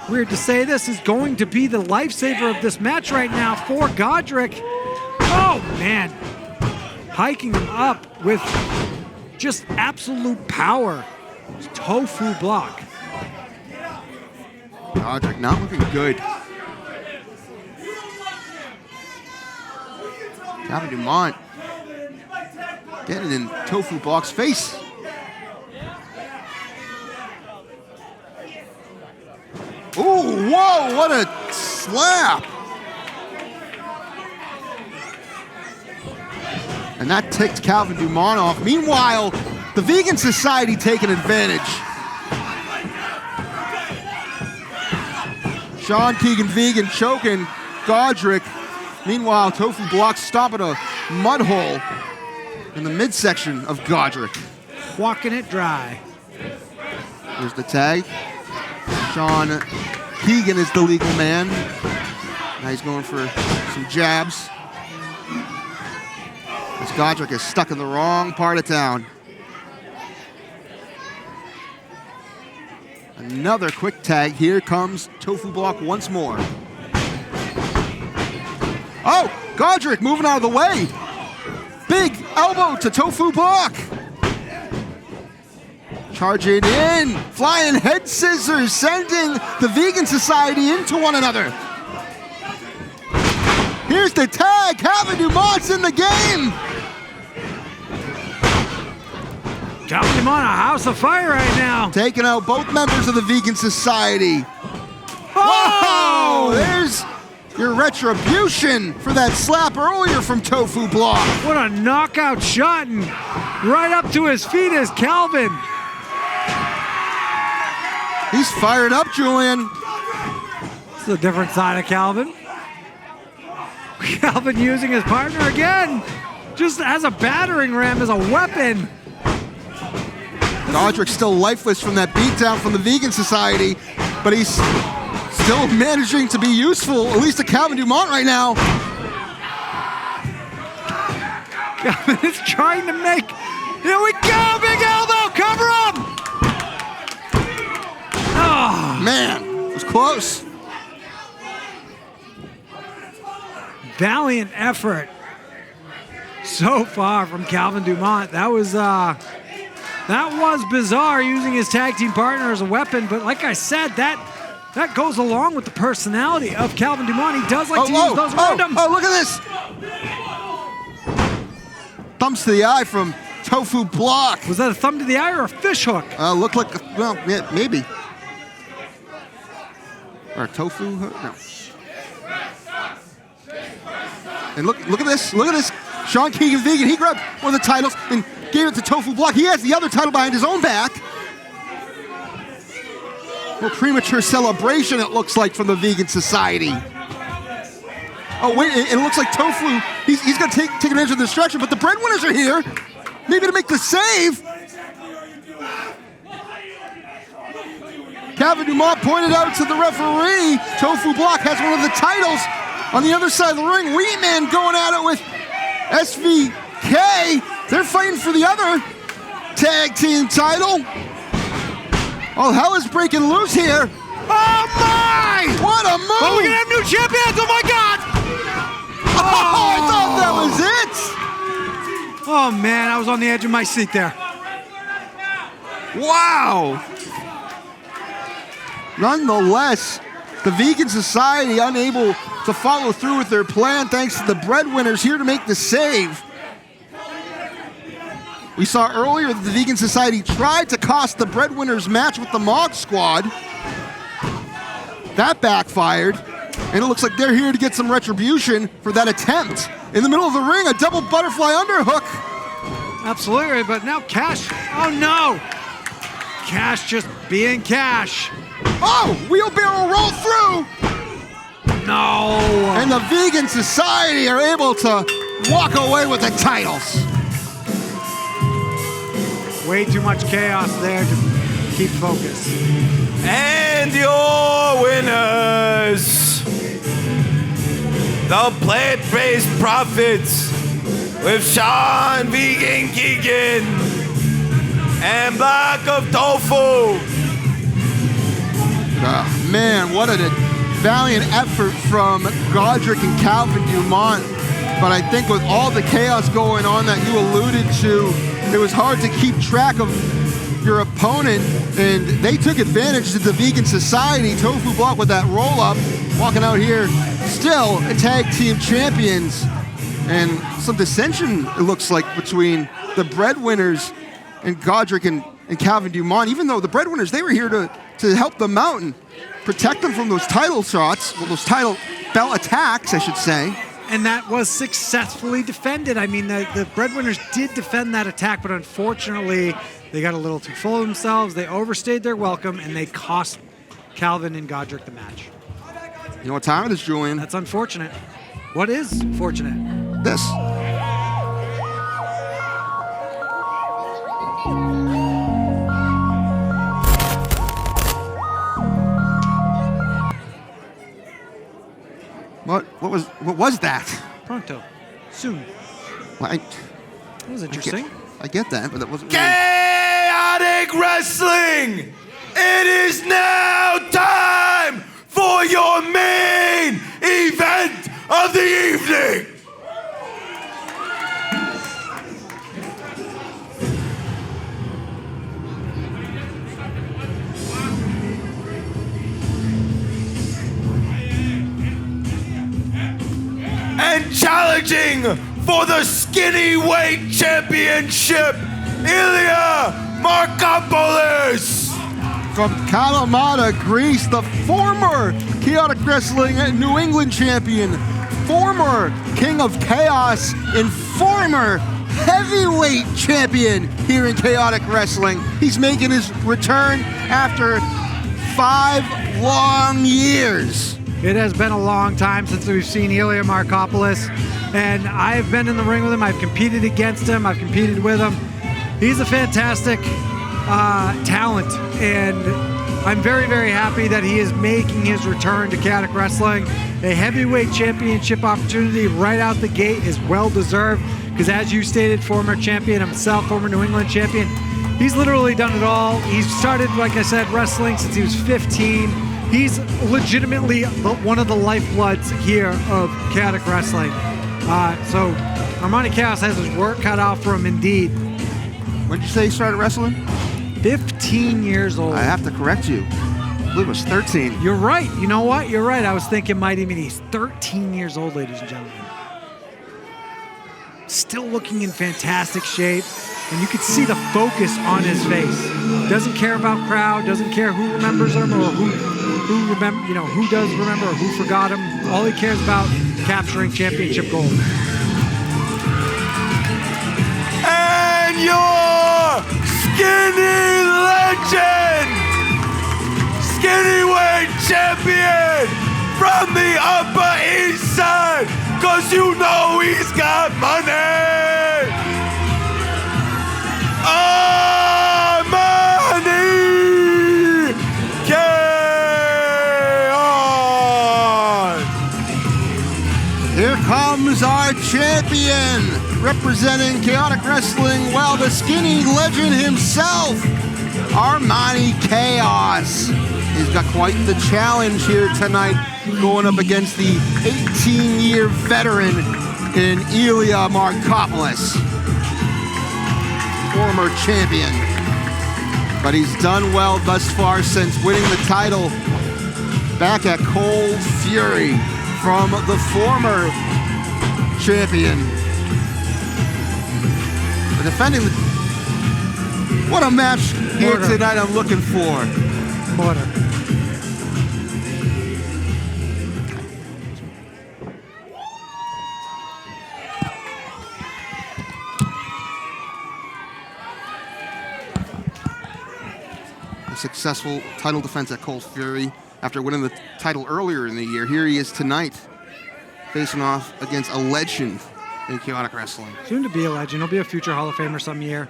weird to say this, is going to be the lifesaver of this match right now for Godric. Oh, man. Hiking him up with just absolute power. Tofu Block. Godric not looking good. Calvin Dumont getting in Tofu Block's face. Ooh, whoa, what a slap. And that ticked Calvin Dumont off. Meanwhile, the Vegan Society taking advantage. Sean Keegan Vegan choking Godric. Meanwhile, Tofu Block stopping a mud hole in the midsection of Godric. Walking it dry. Here's the tag. Sean Keegan is the legal man. Now he's going for some jabs. As Godric is stuck in the wrong part of town. Another quick tag. Here comes Tofu Block once more. Oh, Godric moving out of the way. Big elbow to Tofu Block. Charging in. Flying head scissors, sending the Vegan Society into one another. Here's the tag. Calvin Dumont's in the game. Calvin Dumont, a house of fire right now. Taking out both members of the Vegan Society. Oh! Whoa! There's your retribution for that slap earlier from Tofu Block. What a knockout shot, and right up to his feet is Calvin. He's fired up, Julian. It's a different side of Calvin. Calvin using his partner again, just as a battering ram, as a weapon. Godric's still lifeless from that beatdown from the Vegan Society, but he's still managing to be useful, at least to Calvin Dumont right now. Calvin is trying to make, here we go, big elbow, cover him! Oh. Man, it was close. Valiant effort so far from Calvin Dumont. That was bizarre, using his tag team partner as a weapon, but like I said, that goes along with the personality of Calvin Dumont. He does like to use those random. Oh, look at this. Thumbs to the eye from Tofu Block. Was that a thumb to the eye or a fish hook? Looked like, well, yeah, maybe. Or a tofu hook? No. And look at this. Look at this. Sean Keegan Vegan, he grabbed one of the titles and gave it to Tofu Block. He has the other title behind his own back. A little premature celebration, it looks like, from the Vegan Society. Oh, wait, it looks like Tofu, he's going to take advantage of the distraction, but the breadwinners are here. Maybe to make the save. Calvin Dumont pointed out to the referee, Tofu Block has one of the titles on the other side of the ring. Wheatman going at it with SVK. They're fighting for the other. tag team title. Oh, hell is breaking loose here. Oh my! What a move! Oh, we're gonna have new champions! Oh my God! Oh, I thought that was it. Oh man, I was on the edge of my seat there. Wow. Nonetheless, the Vegan Society unable to follow through with their plan thanks to the breadwinners here to make the save. We saw earlier that the Vegan Society tried to cost the breadwinners match with the Mog Squad. That backfired, and it looks like they're here to get some retribution for that attempt. In the middle of the ring, a double butterfly underhook. Absolutely, but now Cash. Oh no! Cash just being Cash. Oh, wheelbarrow roll through. No! And the Vegan Society are able to walk away with the titles. Way too much chaos there to keep focus. And your winners, the plant-based prophets with Sean Vegan Keegan and Black of Tofu. Oh, man, what a valiant effort from Godric and Calvin Dumont. But I think with all the chaos going on that you alluded to, it was hard to keep track of your opponent, and they took advantage of the Vegan Society. Tofu block with that roll-up, walking out here still a tag team champions. And some dissension, it looks like, between the breadwinners and Godric and Calvin Dumont, even though the breadwinners, they were here to help them out and protect them from those title shots, well, those title belt attacks, I should say. And that was successfully defended. I mean, the breadwinners did defend that attack, but unfortunately, they got a little too full of themselves. They overstayed their welcome, and they cost Calvin and Godric the match. You know what time it is, Julian? That's unfortunate. What is fortunate? This. What was that? Pronto. Soon. Well, That was interesting. I get that, but that wasn't really... Chaotic Wrestling! It is now time for your main event of the evening! And challenging for the skinny weight championship, Ilya Markopoulos. From Kalamata, Greece, the former Chaotic Wrestling New England champion, former King of Chaos, and former heavyweight champion here in Chaotic Wrestling. He's making his return after 5 long years. It has been a long time since we've seen Ilya Markopoulos, and I've been in the ring with him. I've competed against him. I've competed with him. He's a fantastic talent, and I'm very, very happy that he is making his return to Chaotic Wrestling. A heavyweight championship opportunity right out the gate is well-deserved, because as you stated, former champion himself, former New England champion, he's literally done it all. He's started, like I said, wrestling since he was 15. He's legitimately one of the lifebloods here of Chaotic Wrestling. So Armani Chaos has his work cut out for him indeed. When did you say he started wrestling? 15 years old. I have to correct you. I believe it was 13. You're right. You know what? You're right. I was thinking Mighty Mean. He's 13 years old, ladies and gentlemen. Still looking in fantastic shape. And you can see the focus on his face. Doesn't care about crowd. Doesn't care who remembers him or who does remember or who forgot him. All he cares about capturing championship gold. And your skinny legend, skinny weight champion from the Upper East Side, cause you know he's got money. Armani Chaos. Here comes our champion, representing Chaotic Wrestling, well, the skinny legend himself, Armani Chaos. He's got quite the challenge here tonight, going up against the 18-year veteran in Ilya Markopoulos, former champion. But he's done well thus far since winning the title back at Cold Fury from the former champion. We're defending the... What a match here tonight I'm looking for. Order. Successful title defense at Cold Fury after winning the title earlier in the year. Here he is tonight, facing off against a legend in Chaotic Wrestling. Soon to be a legend. He'll be a future Hall of Famer some year.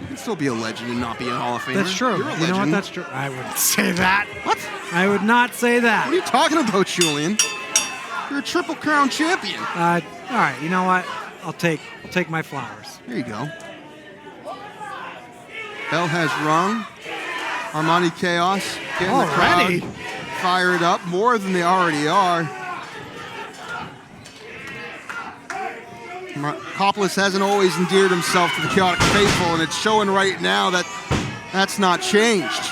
You can still be a legend and not be a Hall of Famer. That's true. You're a legend. You know what? That's true. I wouldn't say that. What? I would not say that. What are you talking about, Julian? You're a Triple Crown champion. All right. You know what? I'll take my flowers. There you go. Bell has rung. Armani Chaos getting Already? the crowd fired up more than they already are. Markopoulos hasn't always endeared himself to the Chaotic faithful, and it's showing right now that that's not changed.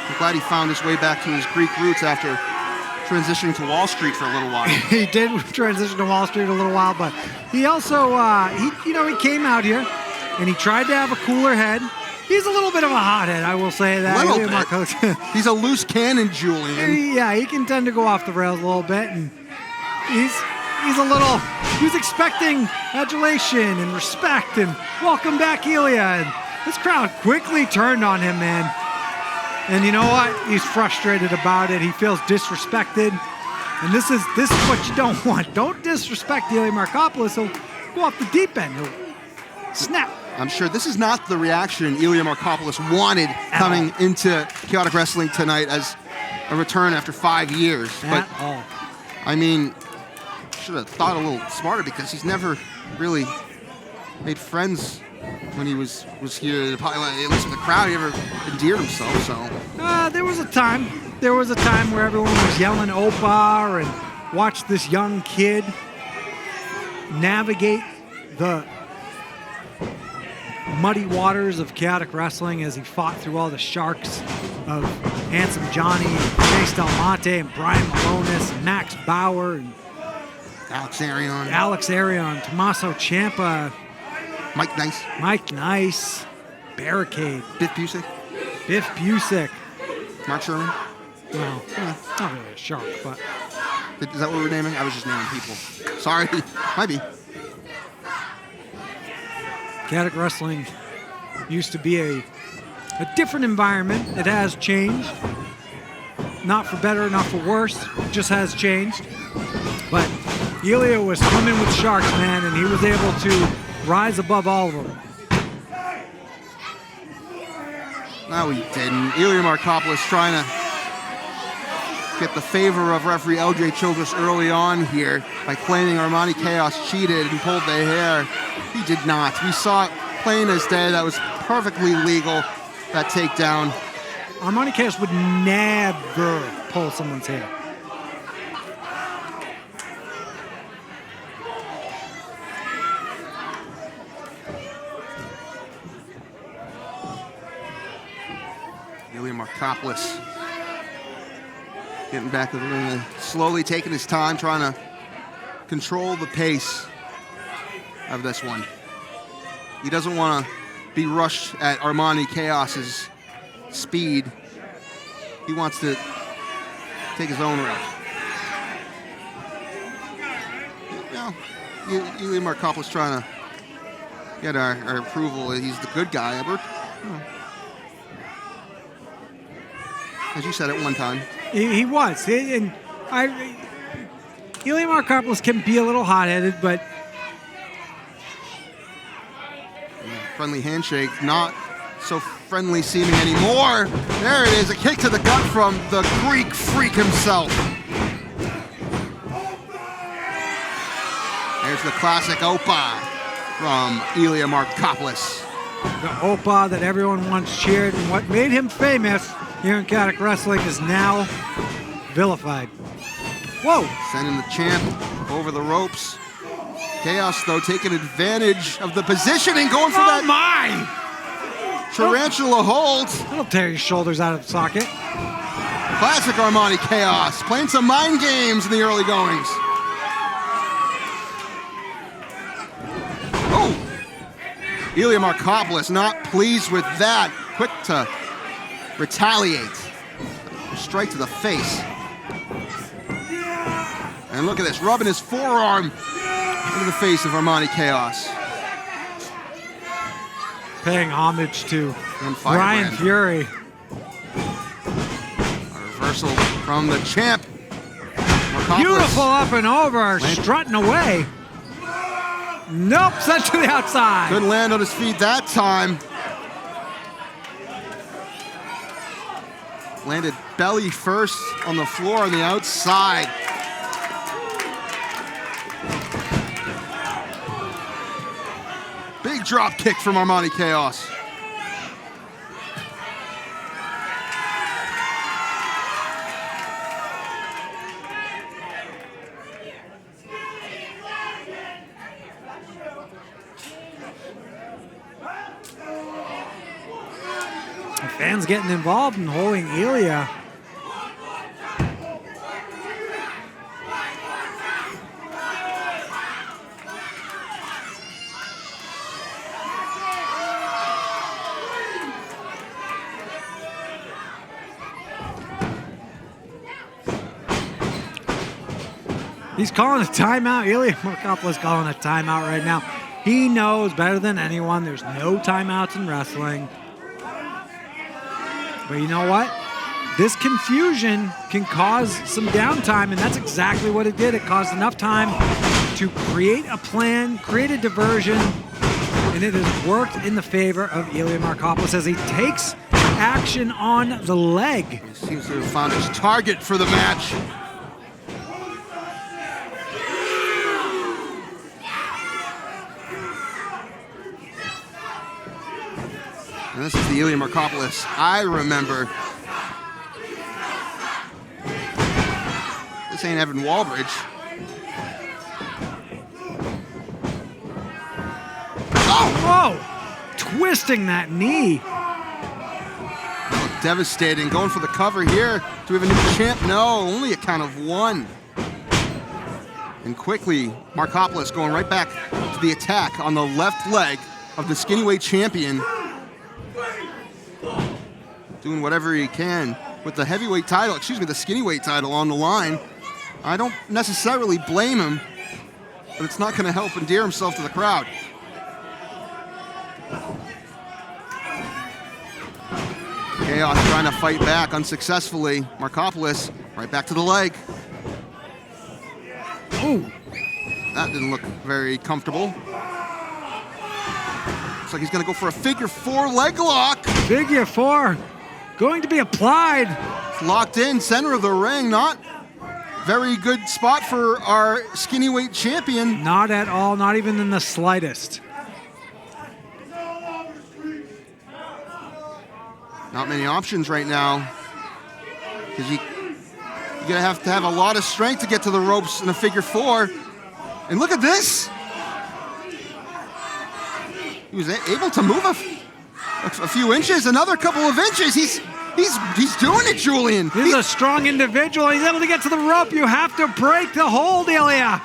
I'm glad he found his way back to his Greek roots after transitioning to Wall Street for a little while. He did transition to Wall Street a little while, but he also, he came out here and he tried to have a cooler head. He's a little bit of a hothead, I will say that. A little bit. He's a loose cannon, Julian. Yeah, he can tend to go off the rails a little bit, and he's expecting adulation and respect and welcome back, Ilya. And this crowd quickly turned on him, man. And you know what? He's frustrated about it. He feels disrespected. And this is what you don't want. Don't disrespect Ilya Markopoulos. He'll go off the deep end. He'll snap. I'm sure this is not the reaction Ilya Markopoulos wanted coming into Chaotic Wrestling tonight as a return after 5 years. But I mean, should have thought a little smarter, because he's never really made friends when he was here. At least with the crowd, he ever endeared himself. So there was a time where everyone was yelling Opa and watched this young kid navigate the muddy waters of Chaotic Wrestling as he fought through all the sharks of Handsome Johnny, and Chase Del Monte, and Brian Malonis, and Max Bauer, and Alex Arion, Tommaso Ciampa, Mike Nice, Barricade, Biff Busick, Mark Sherman. Well, not really a shark, but is that what we're naming? I was just naming people. Sorry, might be. Chaotic Wrestling used to be a different environment. It has changed. Not for better, not for worse. It just has changed. But Ilya was swimming with sharks, man, and he was able to rise above all of them. No, he didn't. Ilya Markopoulos trying to get the favor of referee LJ Childress early on here by claiming Armani Chaos cheated and pulled the hair. He did not. We saw it plain as day. That was perfectly legal, that takedown. Armani Chaos would never pull someone's hair. Ilya Markopoulos getting back to the ring, slowly taking his time, trying to control the pace of this one. He doesn't want to be rushed at Armani Chaos's speed. He wants to take his own route. Ilya Markopoulos trying to get our approval. He's the good guy, Albert. As you said at one time. He was. And Ilya Markopoulos can be a little hot-headed, but friendly handshake, not so friendly seeming anymore. There it is, a kick to the gut from the Greek freak himself. There's the classic Opa from Ilya Markopoulos. The Opa that everyone once cheered, and what made him famous here in Caddick Wrestling is now vilified. Whoa! Sending the champ over the ropes. Chaos, though, taking advantage of the positioning, going for that tarantula hold. That'll tear your shoulders out of the socket. Classic Armani Chaos, playing some mind games in the early goings. Oh! Ilya Markopoulos not pleased with that. Quick to retaliate. Strike to the face. And look at this, rubbing his forearm into the face of Armani Chaos. Paying homage to And Brian Firebrand. Fury. A reversal from the champ. Markopoulos. Beautiful up and over, strutting away. Nope, sent to the outside. Couldn't land on his feet that time. Landed belly first on the floor on the outside. Big drop kick from Armani Chaos. The fans getting involved and holding Ilya. He's calling a timeout. Ilya Markopoulos calling a timeout right now. He knows better than anyone there's no timeouts in wrestling. But you know what? This confusion can cause some downtime, and that's exactly what it did. It caused enough time to create a plan, create a diversion, and it has worked in the favor of Ilya Markopoulos as he takes action on the leg. He seems to have found his target for the match. And this is the Ilya Markopoulos I remember. This ain't Evan Walbridge. Oh! Whoa! Twisting that knee. Oh, devastating. Going for the cover here. Do we have a new champ? No, only a count of one. And quickly, Markopoulos going right back to the attack on the left leg of the skinny-weight champion. Doing whatever he can with the heavyweight title, the skinny-weight title on the line. I don't necessarily blame him, but it's not going to help endear himself to the crowd. Chaos trying to fight back unsuccessfully. Markopoulos right back to the leg. Ooh. That didn't look very comfortable. Looks like he's going to go for a figure four leg lock. Figure four going to be applied. It's locked in, center of the ring. Not very good spot for our skinny weight champion. Not at all, not even in the slightest. Not many options right now. Because you're going to have a lot of strength to get to the ropes in a figure four. And look at this. He was able to move a few inches, another couple of inches. He's doing it, Julian. He's a strong individual. He's able to get to the rope. You have to break the hold, Ilya.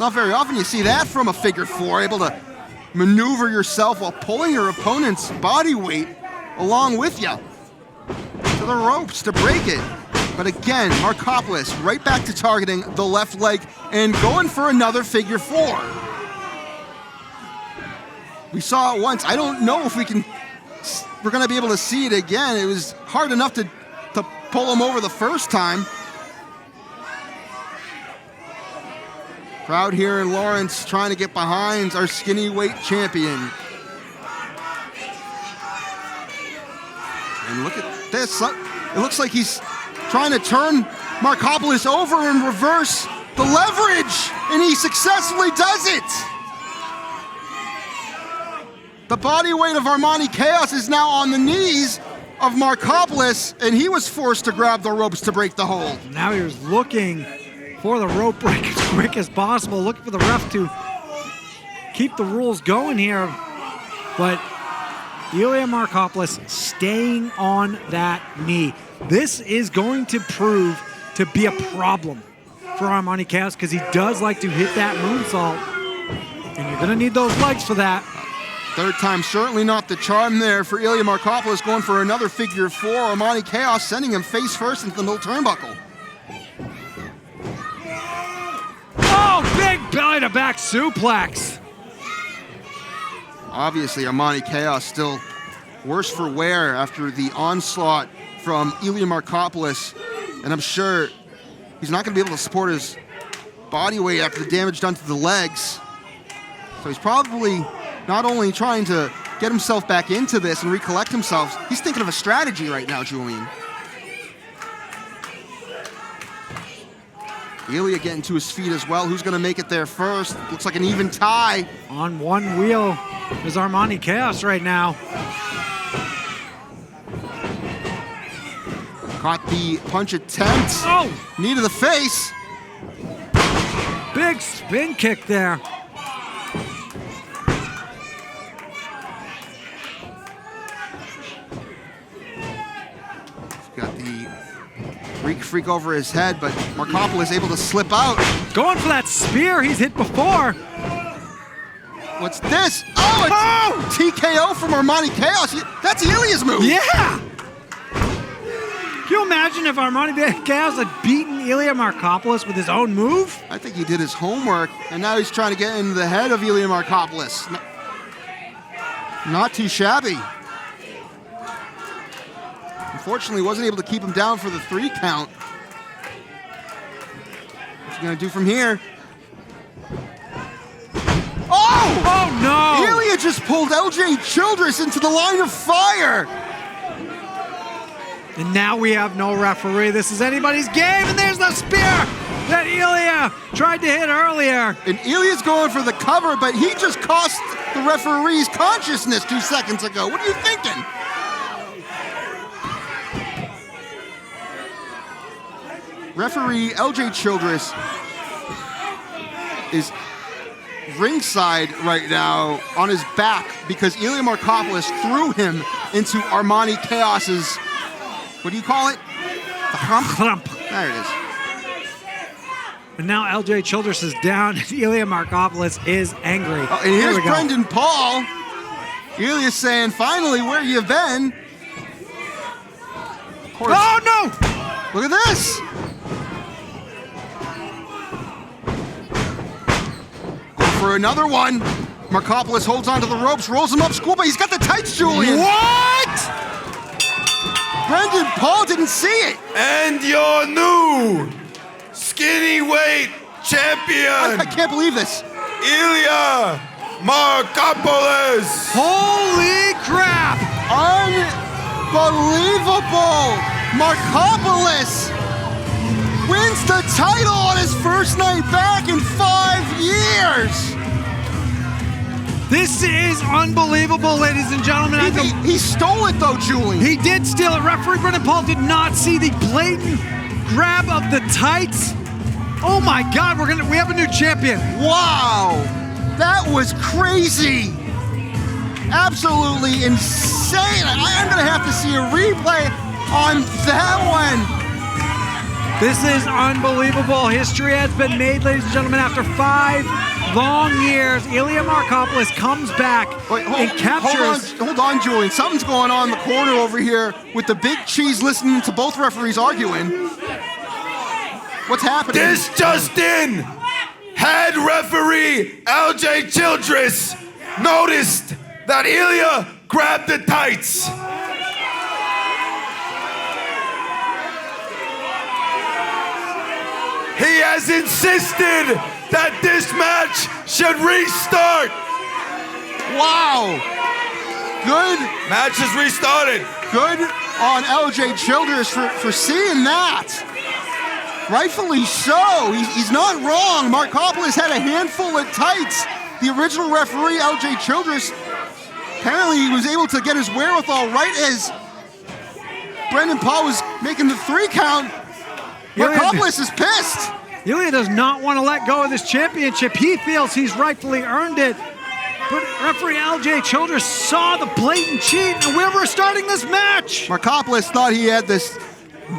Not very often you see that from a figure four, able to maneuver yourself while pulling your opponent's body weight along with you to the ropes to break it. But again, Markopoulos right back to targeting the left leg and going for another figure four. We saw it once. I don't know if we're going to be able to see it again. It was hard enough to pull him over the first time. Crowd here in Lawrence trying to get behind our skinny weight champion. And look at this. It looks like he's trying to turn Markopoulos over and reverse the leverage. and he successfully does it. The body weight of Armani Chaos is now on the knees of Markopoulos, and he was forced to grab the ropes to break the hold. Now he was looking for the rope break as quick as possible, looking for the ref to keep the rules going here. But Ilya Markopoulos staying on that knee. This is going to prove to be a problem for Armani Chaos because he does like to hit that moonsault, and you're going to need those legs for that. Third time certainly not the charm there for Ilya Markopoulos, going for another figure four. Armani Chaos sending him face first into the middle turnbuckle. Oh, big belly to back suplex. Obviously, Armani Chaos still worse for wear after the onslaught from Ilya Markopoulos, and I'm sure he's not going to be able to support his body weight after the damage done to the legs. So he's probably not only trying to get himself back into this and recollect himself, he's thinking of a strategy right now, Julian. Ilya getting to his feet as well. Who's going to make it there first? Looks like an even tie. On one wheel is Armani Chaos right now. Caught the punch attempt. Oh! Knee to the face. Big spin kick there. Got the Greek freak over his head, but Markopoulos able to slip out. Going for that spear he's hit before. What's this? Oh, it's TKO from Armani Chaos. That's Ilya's move. Yeah! Can you imagine if Armani Chaos had beaten Ilya Markopoulos with his own move? I think he did his homework, and now he's trying to get into the head of Ilya Markopoulos. Not too shabby. Unfortunately, wasn't able to keep him down for the 3 count. What's he gonna do from here? Oh! Oh no! Ilya just pulled LJ Childress into the line of fire. And now we have no referee. This is anybody's game, and there's the spear that Ilya tried to hit earlier. And Ilya's going for the cover, but he just cost the referee's consciousness 2 seconds ago. What are you thinking? Referee LJ Childress is ringside right now on his back because Ilya Markopoulos threw him into Armani Chaos's, what do you call it? The hump? There it is. And now LJ Childress is down, and Ilya Markopoulos is angry. Oh, and here's Brendan Paul. Ilya's saying, finally, where you been? Of course. Oh, no! Look at this. For another one. Markopoulos holds onto the ropes, rolls him up, Scuba. He's got the tights, Julian. What? Brendan Paul didn't see it. And your new skinny weight champion, I can't believe this. Ilya Markopoulos. Holy crap! Unbelievable. Markopoulos wins the title on his first night back in 5 years. This is unbelievable, ladies and gentlemen. He stole it, though, Julian. He did steal it. Referee Brendan Paul did not see the blatant grab of the tights. Oh my God, we have a new champion. Wow, that was crazy. Absolutely insane. I'm gonna have to see a replay on that one. This is unbelievable. History has been made, ladies and gentlemen. After 5 long years, Ilya Markopoulos comes back and captures. Hold on, Julian. Something's going on in the corner over here with the big cheese listening to both referees arguing. What's happening? This just in. Head referee LJ Childress noticed that Ilya grabbed the tights. He has insisted that this match should restart. Wow. Good. Match is restarted. Good on LJ Childress for seeing that. Rightfully so. He's not wrong. Markopoulos had a handful of tights. The original referee, LJ Childress, apparently he was able to get his wherewithal right as Brendan Paul was making the 3 count. Markopoulos is pissed. Ilya does not want to let go of this championship. He feels he's rightfully earned it. But referee LJ Childress saw the blatant cheat, and we're starting this match. Markopoulos thought he had this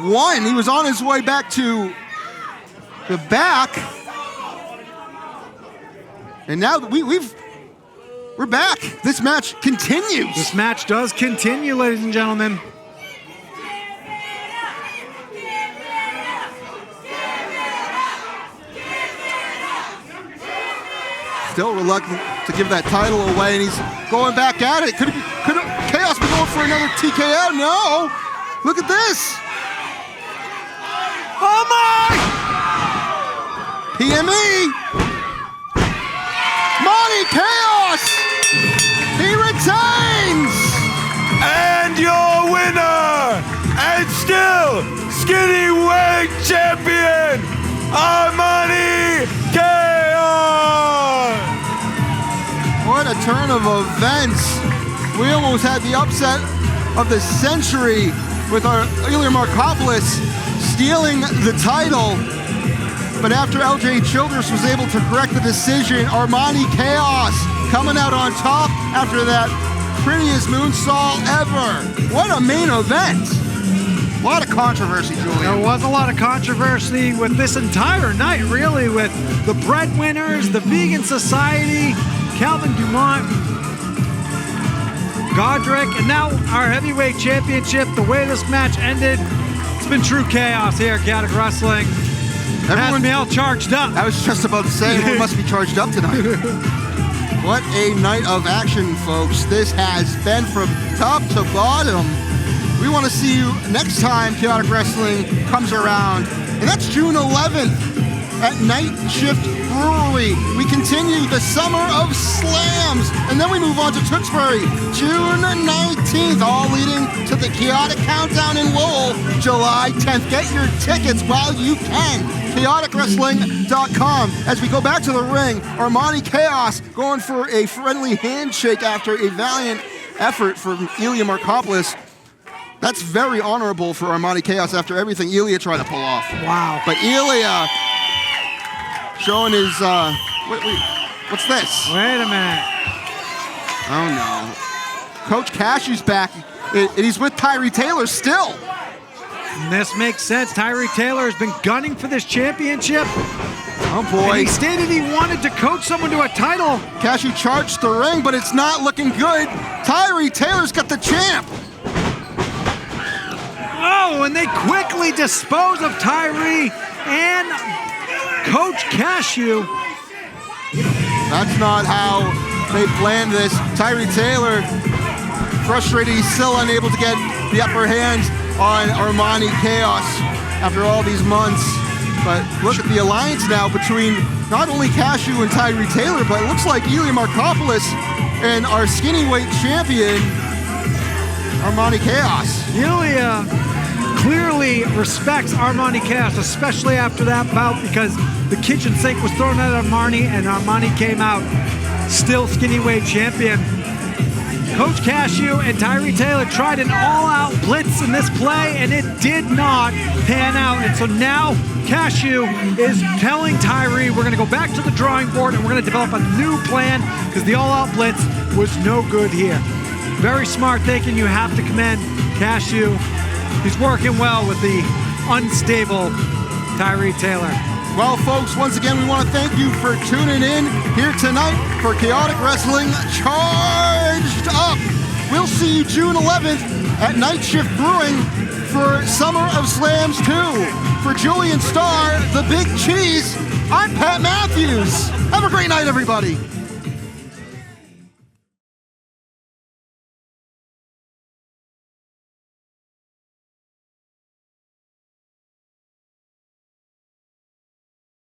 won. He was on his way back to the back. And now we're back. This match continues. This match does continue, ladies and gentlemen. Still reluctant to give that title away, and he's going back at it. Could Chaos be going for another TKO? No. Look at this. Oh my! PME. Monty Chaos. He retains. And your winner, and still skinny weight champion, Monty Chaos. What a turn of events. We almost had the upset of the century with our Ilya Markopoulos stealing the title. But after LJ Childress was able to correct the decision, Monty Chaos coming out on top after that prettiest moonsault ever. What a main event. A lot of controversy, Julian. There was a lot of controversy with this entire night, really, with the Breadwinners, the Vegan Society, Calvin Dumont, Godric, and now our heavyweight championship. The way this match ended, it's been true chaos here at Chaotic Wrestling. Everyone me all charged up. I was just about to say, everyone must be charged up tonight. What a night of action, folks. This has been from top to bottom. We want to see you next time Chaotic Wrestling comes around. And that's June 11th at Night Shift Brewery. We continue the Summer of Slams. And then we move on to Tewksbury, June 19th, all leading to the Chaotic Countdown in Lowell, July 10th. Get your tickets while you can. ChaoticWrestling.com. As we go back to the ring, Monty Chaos going for a friendly handshake after a valiant effort from Ilya Markopoulos. That's very honorable for Monty Chaos after everything Ilya tried to pull off. Wow. But Ilya showing his, what's this? Wait a minute. Oh no. Coach Cashew's back, and he's with Tyree Taylor still. And this makes sense. Tyree Taylor has been gunning for this championship. Oh boy. And he stated he wanted to coach someone to a title. Cashew charged the ring, but it's not looking good. Tyree Taylor's got the champ. Oh, and they quickly dispose of Tyree and Coach Cashew. That's not how they planned this. Tyree Taylor, frustrated, he's still unable to get the upper hand on Monty Chaos after all these months. But look at the alliance now between not only Cashew and Tyree Taylor, but it looks like Ilya Markopoulos and our skinny weight champion, Monty Chaos. Ilya clearly respects Monty Chaos, especially after that bout, because the kitchen sink was thrown at Armani and Armani came out still skinny weight champion. Coach Cashew and Tyree Taylor tried an all-out blitz in this play, and it did not pan out. And so now Cashew is telling Tyree, we're going to go back to the drawing board and we're going to develop a new plan because the all-out blitz was no good here. Very smart thinking. You have to commend Cashew. He's working well with the unstable Tyree Taylor. Well, folks, once again, we want to thank you for tuning in here tonight for Chaotic Wrestling Charged Up. We'll see you June 11th at Night Shift Brewing for Summer of Slams 2. For Julian Starr, the Big Cheese, I'm Pat Matthews. Have a great night, everybody.